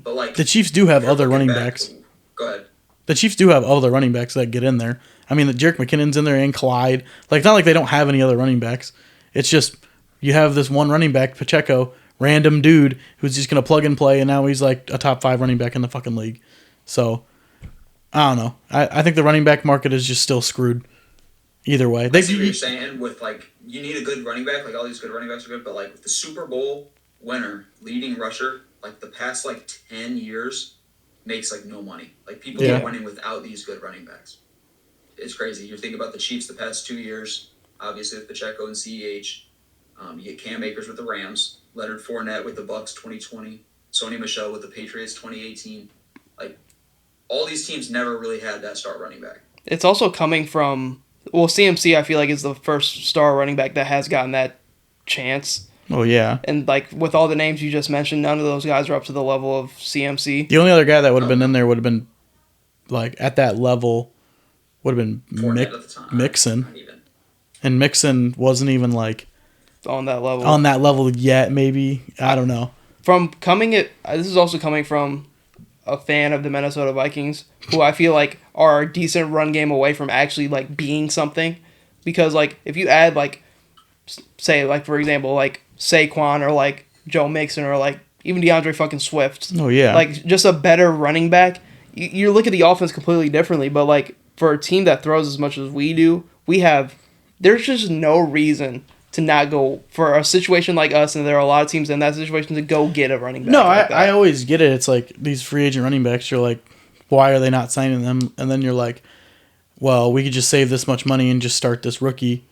like, the Chiefs do have other running backs. Go ahead. The Chiefs do have other running backs that get in there. I mean, the Jerick McKinnon's in there and Clyde. Like, it's not like they don't have any other running backs. It's just you have this one running back, Pacheco, random dude who's just going to plug and play, and now he's like a top 5 running back in the fucking league. So, I don't know. I think the running back market is just still screwed. Either way. I see what you're saying with, like, you need a good running back. Like, all these good running backs are good. But, like, with the Super Bowl winner, leading rusher, like, the past, like, 10 years makes, like, no money. Like, people are winning without these good running backs. It's crazy. You're thinking about the Chiefs the past 2 years, obviously with Pacheco and CEH. You get Cam Akers with the Rams, Leonard Fournette with the Bucks 2020, Sony Michel with the Patriots 2018. Like, all these teams never really had that star running back. It's also coming from... Well, CMC, I feel like, is the first star running back that has gotten that chance. Oh, yeah. And, like, with all the names you just mentioned, none of those guys are up to the level of CMC. The only other guy that would have been in there would have been, like, at that level, would have been Mixon. And Mixon wasn't even, like... On that level. On that level yet, maybe. I don't know. This is also coming from a fan of the Minnesota Vikings, who I feel like are a decent run game away from actually like being something, because like if you add like, say like for example like Saquon or like Joe Mixon or like even DeAndre fucking Swift, like just a better running back, you look at the offense completely differently. But like for a team that throws as much as we do, there's just no reason to not go for a situation like us, and there are a lot of teams in that situation, to go get a running back. No, I always get it. It's like these free agent running backs, you're like, why are they not signing them? And then you're like, well, we could just save this much money and just start this rookie,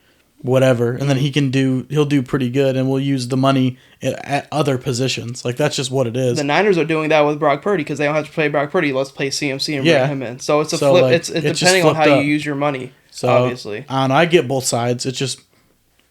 whatever. And then he'll do pretty good, and we'll use the money at other positions. Like, that's just what it is. The Niners are doing that with Brock Purdy because they don't have to play Brock Purdy. Let's play CMC and bring him in. So it's a flip. Like, it's depending on how you use your money, so, obviously. I don't know, I get both sides. It's just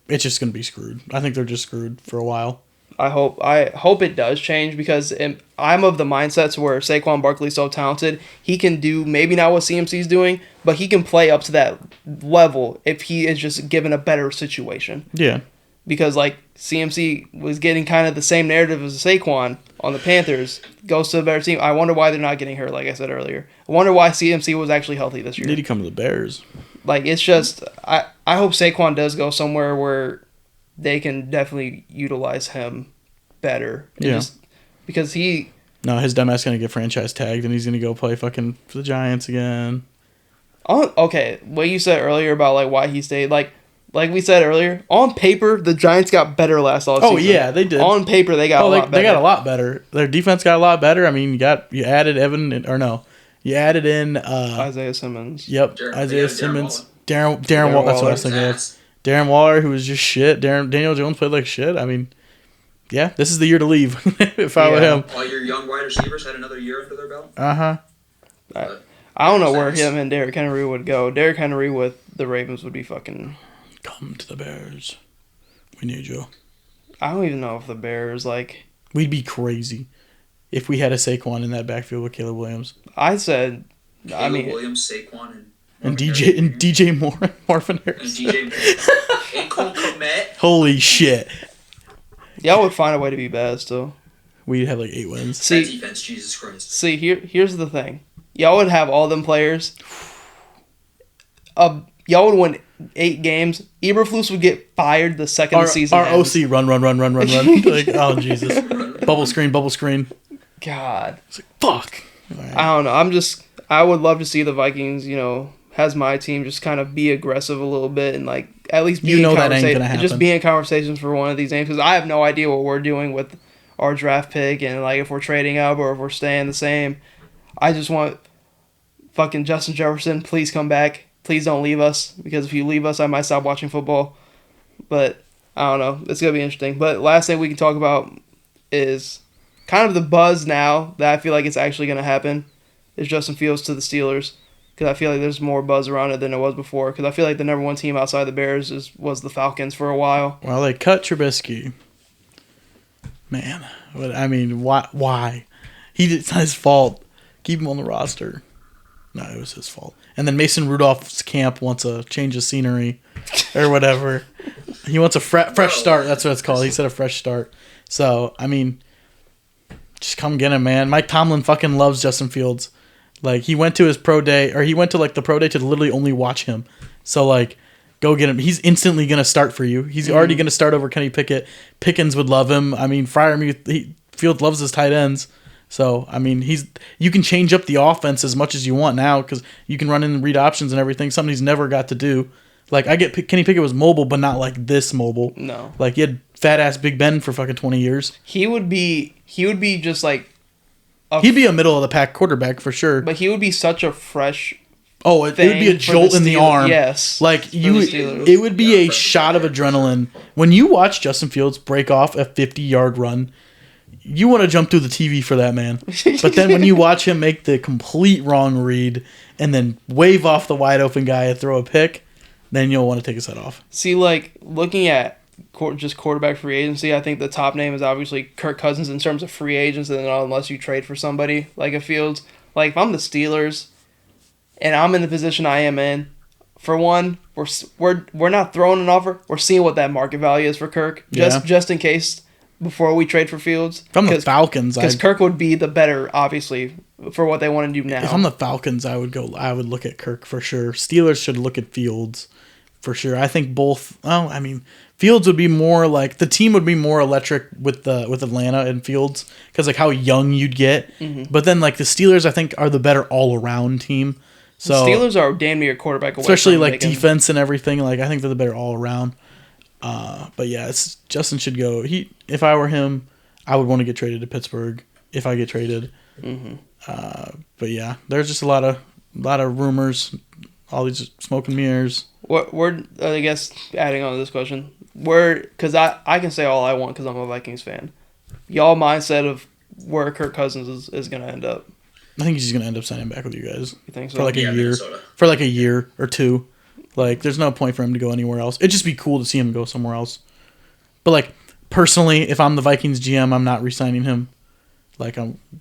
going to be screwed. I think they're just screwed for a while. I hope it does change, because I'm of the mindsets where Saquon Barkley's so talented, he can do maybe not what CMC's doing, but he can play up to that level if he is just given a better situation. Yeah. Because like CMC was getting kind of the same narrative as Saquon on the Panthers, goes to a better team. I wonder why they're not getting hurt, like I said earlier. I wonder why CMC was actually healthy this year. Did he come to the Bears? Like, it's just, I hope Saquon does go somewhere where they can definitely utilize him better. Because no, his dumbass going to get franchise tagged, and he's going to go play fucking for the Giants again. Okay, what you said earlier about like why he stayed, like we said earlier, on paper, the Giants got better last offseason. Oh, yeah, they did. On paper, they got a lot better. They got a lot better. Their defense got a lot better. I mean, you added in Isaiah Simmons. Yep, Isaiah Simmons. Darren Waller. That's what I was thinking of. Darren Waller, who was just shit. Daniel Jones played like shit. I mean, yeah, this is the year to leave if I were him. All your young wide receivers had another year under their belt. I don't know where him and Derrick Henry would go. Derrick Henry with the Ravens would be fucking... Come to the Bears. We need you. I don't even know if the Bears, like... We'd be crazy if we had a Saquon in that backfield with Caleb Williams. I said... Caleb Williams, Saquon, and DJ Moore and Marvin Harris. And DJ Moore. And Cole Kmet. Holy shit. Y'all would find a way to be bad still. We'd have like 8 wins. See, that defense, Jesus Christ. See, here's the thing. Y'all would have all them players. Y'all would win 8 games. Eberflus would get fired the second the season ends. OC run. Like, oh, Jesus. Bubble screen. God. It's like, fuck. Right. I don't know. I would love to see the Vikings, has my team just kind of be aggressive a little bit and like at least be that ain't gonna happen. Just be in conversations for one of these games, because I have no idea what we're doing with our draft pick and like if we're trading up or if we're staying the same. I just want fucking Justin Jefferson, please come back. Please don't leave us, because if you leave us, I might stop watching football. But I don't know. It's going to be interesting. But last thing we can talk about is kind of the buzz now that I feel like it's actually going to happen is Justin Fields to the Steelers, because I feel like there's more buzz around it than there was before, because I feel like the number one team outside the Bears was the Falcons for a while. Well, they cut Trubisky. Man. I mean, why? It's not his fault. Keep him on the roster. No, it was his fault. And then Mason Rudolph's camp wants a change of scenery or whatever. He wants a fresh start. That's what it's called. He said a fresh start. So, I mean, just come get him, man. Mike Tomlin fucking loves Justin Fields. Like, he went to his pro day, or he went to, like, the pro day to literally only watch him. So, like, go get him. He's instantly going to start for you. He's already going to start over Kenny Pickett. Pickens would love him. I mean, Fields loves his tight ends. So, I mean, you can change up the offense as much as you want now, because you can run in and read options and everything, something he's never got to do. Like, I get Kenny Pickett was mobile, but not like this mobile. No. Like, he had fat-ass Big Ben for fucking 20 years. He would be just like... He'd be a middle-of-the-pack quarterback for sure. But he would be such a fresh... Oh, it would be a jolt in the arm. Yes. Like, it would be a shot of adrenaline. When you watch Justin Fields break off a 50-yard run... You want to jump through the TV for that, man. But then when you watch him make the complete wrong read and then wave off the wide open guy and throw a pick, then you'll want to take his head off. See, like, looking at just quarterback free agency, I think the top name is obviously Kirk Cousins in terms of free agents, and then unless you trade for somebody like a Fields. Like, if I'm the Steelers and I'm in the position I am in, for one, we're not throwing an offer. We're seeing what that market value is for Kirk, just in case... before we trade for Fields. If I'm the Falcons, because Kirk would be the better, obviously, for what they want to do now. If I'm the Falcons, I would look at Kirk for sure. Steelers should look at Fields for sure. I think both. Oh, I mean, Fields would be more like the team would be more electric with Atlanta and Fields, because like how young you'd get. Mm-hmm. But then like the Steelers, I think, are the better all around team. So the Steelers are damn near quarterback away, especially like defense and everything. Like I think they're the better all around. But yeah, Justin should go. If I were him, I would want to get traded to Pittsburgh if I get traded. Mm-hmm. But yeah, there's just a lot of rumors, all these smoke and mirrors. We're I guess adding on to this question, because I can say all I want because I'm a Vikings fan. Y'all mindset of where Kirk Cousins is going to end up. I think he's just going to end up signing back with you guys. You think so? For like a year, Minnesota. For like a year or two. Like, there's no point for him to go anywhere else. It'd just be cool to see him go somewhere else. But, like, personally, if I'm the Vikings GM, I'm not re-signing him. Like,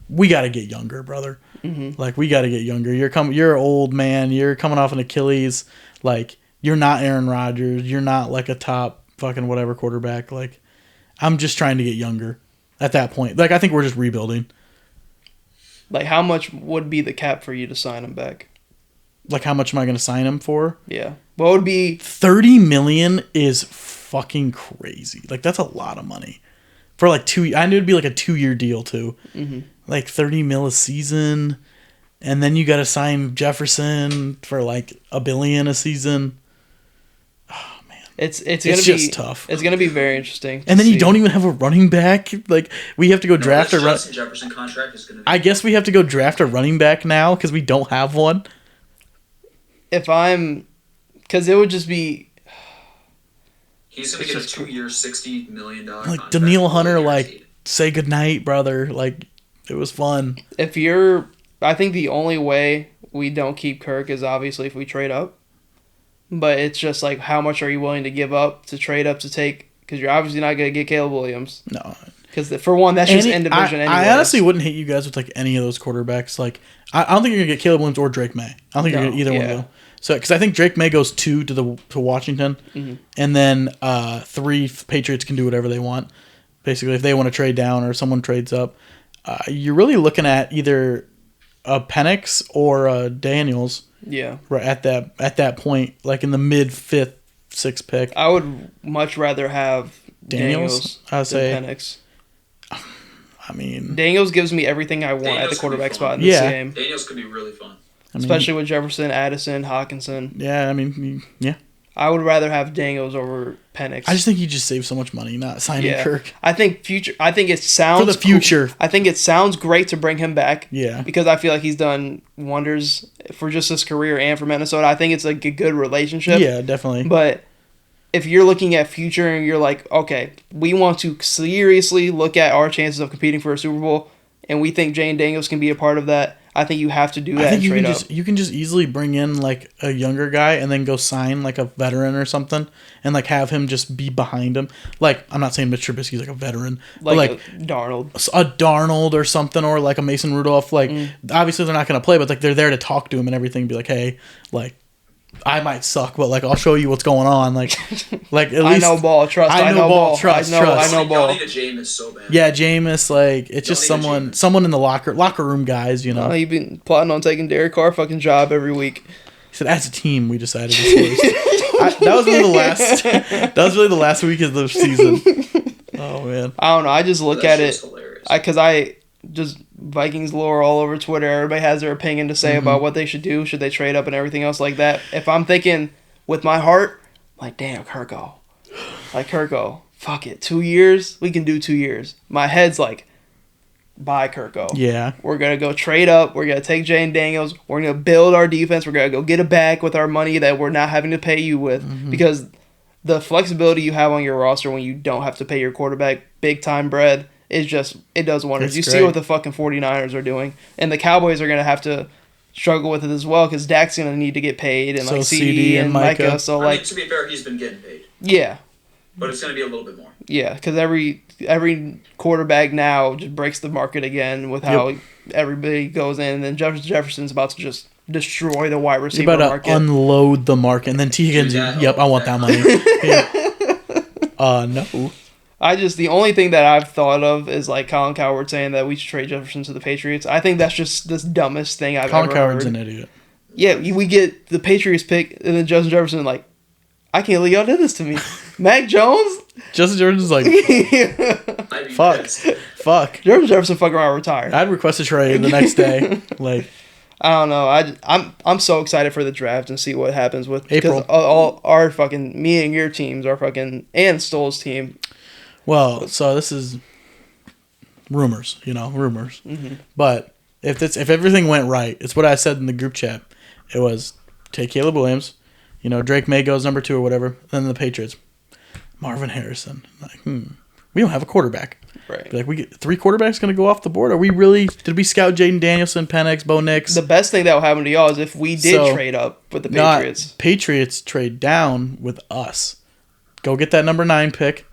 we got to get younger, brother. Mm-hmm. Like, we got to get younger. You're an old man. You're coming off an Achilles. Like, you're not Aaron Rodgers. You're not, like, a top fucking whatever quarterback. Like, I'm just trying to get younger at that point. Like, I think we're just rebuilding. Like, how much would be the cap for you to sign him back? Like, how much am I going to sign him for? Yeah. What would be... $30 million is fucking crazy. Like, that's a lot of money. For, like, 2... I knew it would be, like, a 2-year deal, too. Mm-hmm. Like, $30 million a season. And then you got to sign Jefferson for, like, $1 billion a season. Oh, man. It's just tough. It's going to be very interesting. And then you don't even have a running back. Like, we have to go draft a... Justin Jefferson contract is going to be... I guess we have to go draft a running back now because we don't have one. Because it would just be... He's going to get a 2-year, $60 million Like contract. Daniil Hunter, fully like guaranteed. say goodnight, brother. Like it was fun. I think the only way we don't keep Kirk is obviously if we trade up. But it's just like, how much are you willing to give up to trade up to take? Because you're obviously not going to get Caleb Williams. No, Because for one, that's just in division anyway. I honestly wouldn't hate you guys with like any of those quarterbacks. Like I don't think you're gonna get Caleb Williams or Drake May. I don't think you're gonna get either one of them. So because I think Drake May goes 2 to Washington, and then 3 Patriots can do whatever they want. Basically, if they want to trade down or someone trades up, you're really looking at either a Penix or a Daniels. Yeah. Right at that point, like in the mid 5th, 6th pick. I would much rather have Daniels I would say than Penix. I mean, Daniels gives me everything I want Daniels at the quarterback could be spot in fun. this game. Daniels could be really fun. Especially with Jefferson, Addison, Hawkinson. Yeah, I mean, yeah. I would rather have Daniels over Penix. I just think you just save so much money not signing Kirk. I think it sounds For the future. Cool. I think it sounds great to bring him back. Yeah. Because I feel like he's done wonders for just his career and for Minnesota. I think it's like a good relationship. Yeah, definitely. But if you're looking at future and you're like, okay, we want to seriously look at our chances of competing for a Super Bowl, and we think Jane Daniels can be a part of that, I think you have to do that. I think and trade up. you can just easily bring in like a younger guy and then go sign like a veteran or something and like have him just be behind him. Like I'm not saying Mitch Trubisky's like a veteran, but like Darnold, a Darnold or something, or like a Mason Rudolph. Like obviously they're not going to play, but like they're there to talk to him and everything. Be like, hey, like I might suck, but like I'll show you what's going on. Like at least I know ball, trust. I know ball, trust. I know ball. Y'all need a Jameis so bad. Yeah, Jameis, like it's just someone in the locker room guys, you know. He's been plotting on taking Derek Carr fucking job every week. He said, as a team, we decided this was. That was really the last week of the season. Oh man, I don't know. I just look at it because I just Vikings lore all over Twitter. Everybody has their opinion to say about what they should do. Should they trade up and everything else like that? If I'm thinking with my heart, like, damn, Kirko. Fuck it. 2 years? We can do 2 years. My head's like, bye, Kirko. Yeah. We're going to go trade up. We're going to take Jane Daniels. We're going to build our defense. We're going to go get it back with our money that we're not having to pay you with. Because the flexibility you have on your roster when you don't have to pay your quarterback big time bread is just, it does wonders. You see what the fucking 49ers are doing. And the Cowboys are going to have to struggle with it as well because Dak's going to need to get paid and like CD and Micah. So like, to be fair, he's been getting paid. Yeah. But it's going to be a little bit more. Yeah, because every quarterback now just breaks the market again with how everybody goes in. And then Jefferson's about to just destroy the wide receiver market. You're about to unload the market. And then T. Higgins, I want that money. No. The only thing that I've thought of is like Colin Cowherd saying that we should trade Jefferson to the Patriots. I think that's just the dumbest thing I've ever heard. Colin Cowherd's an idiot. Yeah, we get the Patriots pick, and then Justin Jefferson like, I can't believe y'all did this to me. Mac Jones? Justin Jefferson's like, fuck. Justin Jefferson fucking around retired. I'd request a trade the next day. Like, I don't know. I'm so excited for the draft and see what happens with April. Because all our fucking me and your teams are fucking and Stoll's team. Well, so this is rumors. But if everything went right, it's what I said in the group chat. It was take Caleb Williams, Drake May goes number 2 or whatever. Then the Patriots, Marvin Harrison. Like, we don't have a quarterback. Right. Like we get 3 quarterbacks going to go off the board. Did we scout Jaden Danielson, Penix, Bo Nix? The best thing that will happen to y'all is if we did trade up with the Patriots. Patriots trade down with us. Go get that number 9 pick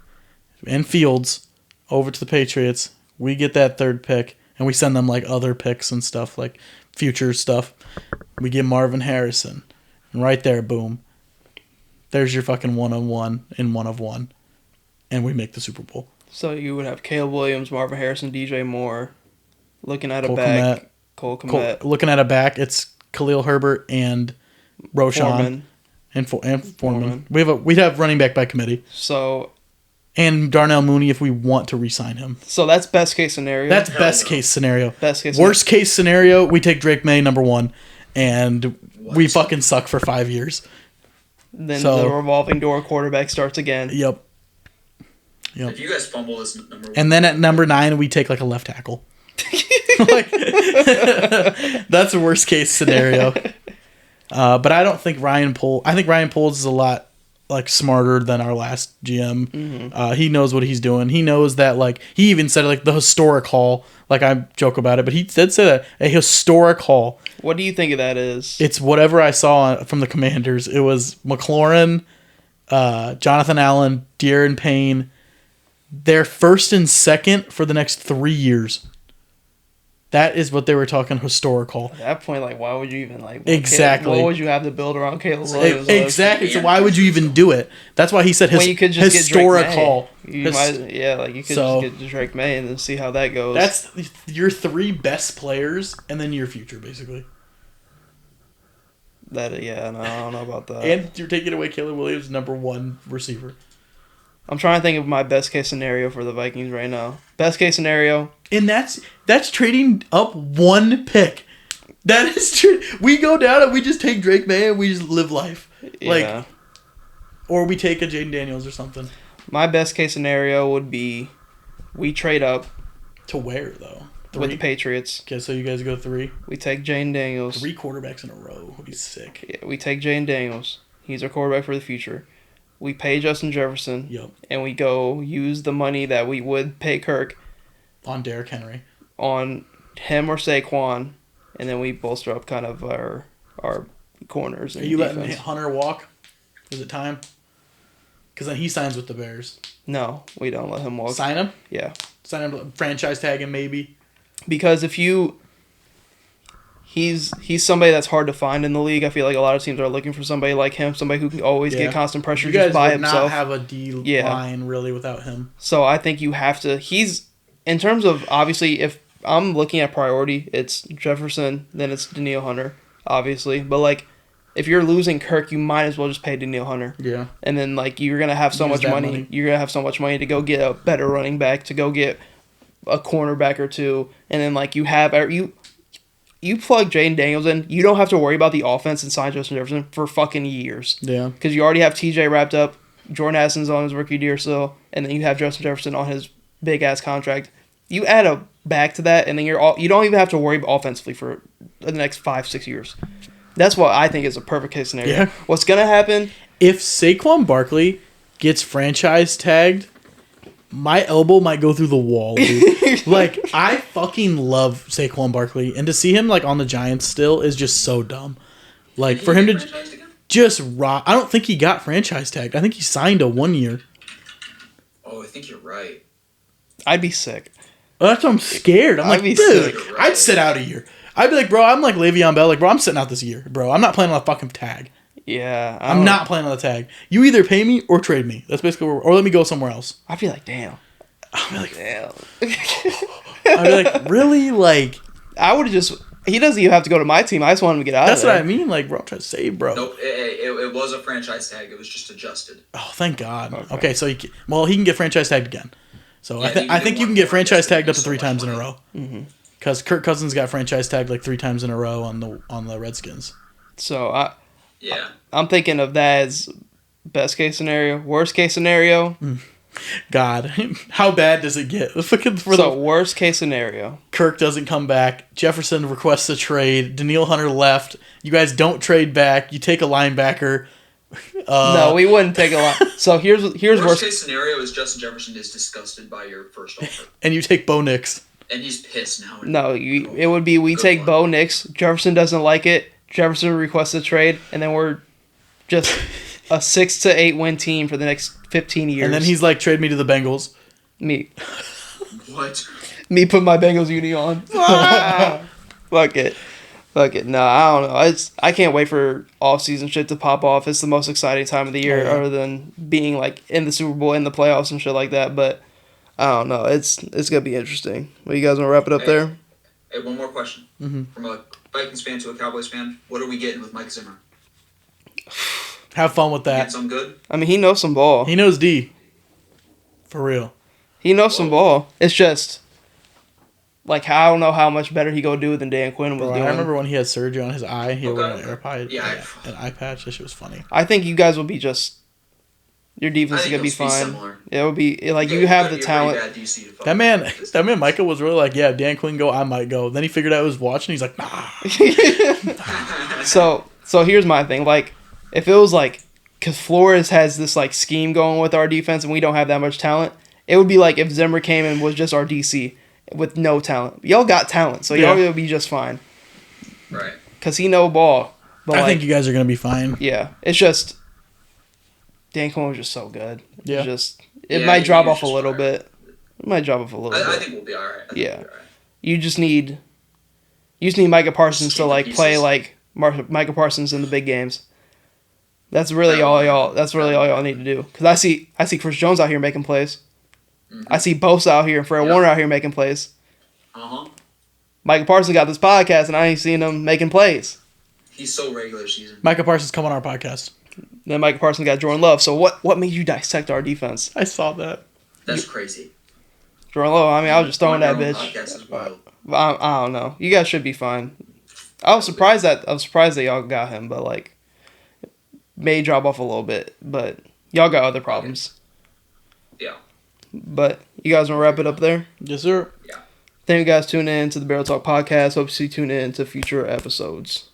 and Fields over to the Patriots. We get that 3rd pick and we send them like other picks and stuff, like future stuff. We get Marvin Harrison. And right there, boom. There's your fucking 1-on-1 in 1 of 1. And we make the Super Bowl. So you would have Caleb Williams, Marvin Harrison, DJ Moore. Looking at Cole a back. Cole Kmet. Looking at a back, it's Khalil Herbert and Roschon. Foreman. We'd have running back by committee. So... And Darnell Mooney if we want to re-sign him. So that's best case scenario. That's best case scenario. Worst case scenario, we take Drake May number 1, and we fucking suck for 5 years. Then the revolving door quarterback starts again. Yep. If you guys fumble this number 1. And then at number 9, we take like a left tackle. That's a worst case scenario. But I don't think Ryan Poles. I think Ryan Poles is a lot like smarter than our last GM. Mm-hmm. He knows what he's doing. He knows that, like, he even said like the historic haul. Like, I joke about it, but he did say that a historic haul. What do you think of that is? It's whatever I saw from the Commanders. It was McLaurin, Jonathan Allen, De'Aaron Payne. They're first and second for the next 3 years. That is what they were talking historical. At that point, like, why would you even like? Exactly. What would you have to build around Caleb Williams? Exactly. So why would you even do it? That's why he said When you could just historical. Get Drake May. You could just get Drake May and then see how that goes. That's your 3 best players and then your future, basically. No, I don't know about that. And you're taking away Caleb Williams, number 1 receiver. I'm trying to think of my best case scenario for the Vikings right now. Best case scenario. And that's trading up 1 pick. That is true. We go down and we just take Drake May and we just live life. Yeah. Or we take a Jaden Daniels or something. My best case scenario would be we trade up. To where, though? 3? With the Patriots. Okay, so you guys go 3. We take Jaden Daniels. 3 quarterbacks in a row would be sick. Yeah, we take Jaden Daniels. He's our quarterback for the future. We pay Justin Jefferson. Yep. And we go use the money that we would pay Kirk. On Derrick Henry. On him or Saquon. And then we bolster up kind of our corners. Are you letting Hunter walk? Is it time? Because then he signs with the Bears. No, we don't let him walk. Sign him? Yeah. Sign him, franchise tag him maybe. Because if you... He's somebody that's hard to find in the league. I feel like a lot of teams are looking for somebody like him, somebody who can always get constant pressure just by himself. You guys would not have a D line really without him. So I think you have to... He's... In terms of, obviously, if I'm looking at priority, it's Jefferson, then it's Danielle Hunter, obviously. But, like, if you're losing Kirk, you might as well just pay Danielle Hunter. Yeah. And then, like, you're going to have so much money. You're going to have so much money to go get a better running back, to go get a cornerback or two. And then, like, you plug Jaden Daniels in, you don't have to worry about the offense and sign Justin Jefferson for fucking years. Yeah. Because you already have TJ wrapped up, Jordan Addison's on his rookie deal still, and then you have Justin Jefferson on his big-ass contract. You add a back to that, and then you don't even have to worry offensively for the next 5-6 years. That's what I think is a perfect case scenario. Yeah. What's going to happen... If Saquon Barkley gets franchise tagged, my elbow might go through the wall, dude. Like, I fucking love Saquon Barkley, and to see him, like, on the Giants still is just so dumb. Like, for him to just rock... I don't think he got franchise tagged. I think he signed a 1 year. Oh, I think you're right. I'd be sick. That's why I'm scared. I'm like, dude, I'd sit out a year. I'd be like, bro, I'm like Le'Veon Bell. Like, bro, I'm sitting out this year, bro. I'm not playing on a fucking tag. Yeah. I'm not playing on the tag. You either pay me or trade me. That's basically or let me go somewhere else. I'd be like, damn. I'd be like, damn. I'd be like, really? Like, I would have just... He doesn't even have to go to my team. I just want him to get out of there. That's what I mean. Like, bro, I'm trying to save, bro. Nope. It was a franchise tag. It was just adjusted. Oh, thank God. Okay, so he can get franchise tagged again. So yeah, I think you can get franchise tagged up to 3 times in a row. Because Kirk Cousins got franchise tagged like 3 times in a row on the Redskins. So I'm thinking of that as best case scenario. Worst case scenario. God, how bad does it get? Worst case scenario. Kirk doesn't come back. Jefferson requests a trade. Danielle Hunter left. You guys don't trade back. You take a linebacker. No, we wouldn't take a lot. So here's worst case scenario is Justin Jefferson is disgusted by your first offer, and you take Bo Nix, and he's pissed now. No, it would be we take Bo Nix. Jefferson doesn't like it. Jefferson requests a trade, and then we're just a 6 to 8 win team for the next 15 years. And then he's like, trade me to the Bengals. Me. What? Me put my Bengals uni on. Fuck it. No, I don't know. I can't wait for off-season shit to pop off. It's the most exciting time of the year, other than being like in the Super Bowl, in the playoffs and shit like that. But I don't know. It's gonna be interesting. Well, you guys want to wrap it up there? Hey, one more question. From a Vikings fan to a Cowboys fan, what are we getting with Mike Zimmer? Have fun with that. Get some good. I mean, he knows some ball. He knows D. For real. He knows some ball. It's just... Like, I don't know how much better he go do than Dan Quinn was doing. I remember when he had surgery on his eye. He had an eye patch. That shit was funny. I think you guys will be just... Your defense is going to be fine. It will be... Like, you have the talent. That man, Micah, was really like, yeah, if Dan Quinn go, I might go. Then he figured out it was watching. He's like, nah. So here's my thing. Like, if it was, like, because Flores has this like scheme going with our defense, and we don't have that much talent. It would be like if Zimmer came and was just our DC with no talent. Y'all got talent, so y'all will be just fine. Right. Because he know ball. But I think you guys are going to be fine. Yeah. It's just Dan Quinn was just so good. Yeah. It might drop off a little bit. It might drop off a little bit. I think we'll be all right. Yeah. You just need Micah Parsons to like play like Micah Parsons in the big games. That's really all y'all need to do. Because I see Chris Jones out here making plays. Mm-hmm. I see Bosa out here and Fred Warner out here making plays. Micah Parsons got this podcast and I ain't seen him making plays. He's so regular season. Micah Parsons come on our podcast. Then Micah Parsons got Jordan Love. So what made you dissect our defense? I saw that. That's crazy. Jordan Love. I mean, I was just throwing that bitch. Podcast is wild. I don't know. You guys should be fine. I was surprised that y'all got him, but like may drop off a little bit. But y'all got other problems. Yeah. But you guys want to wrap it up there? Yes, sir. Yeah. Thank you guys for tuning in to the Barrel Talk podcast. Hope you tune in to future episodes.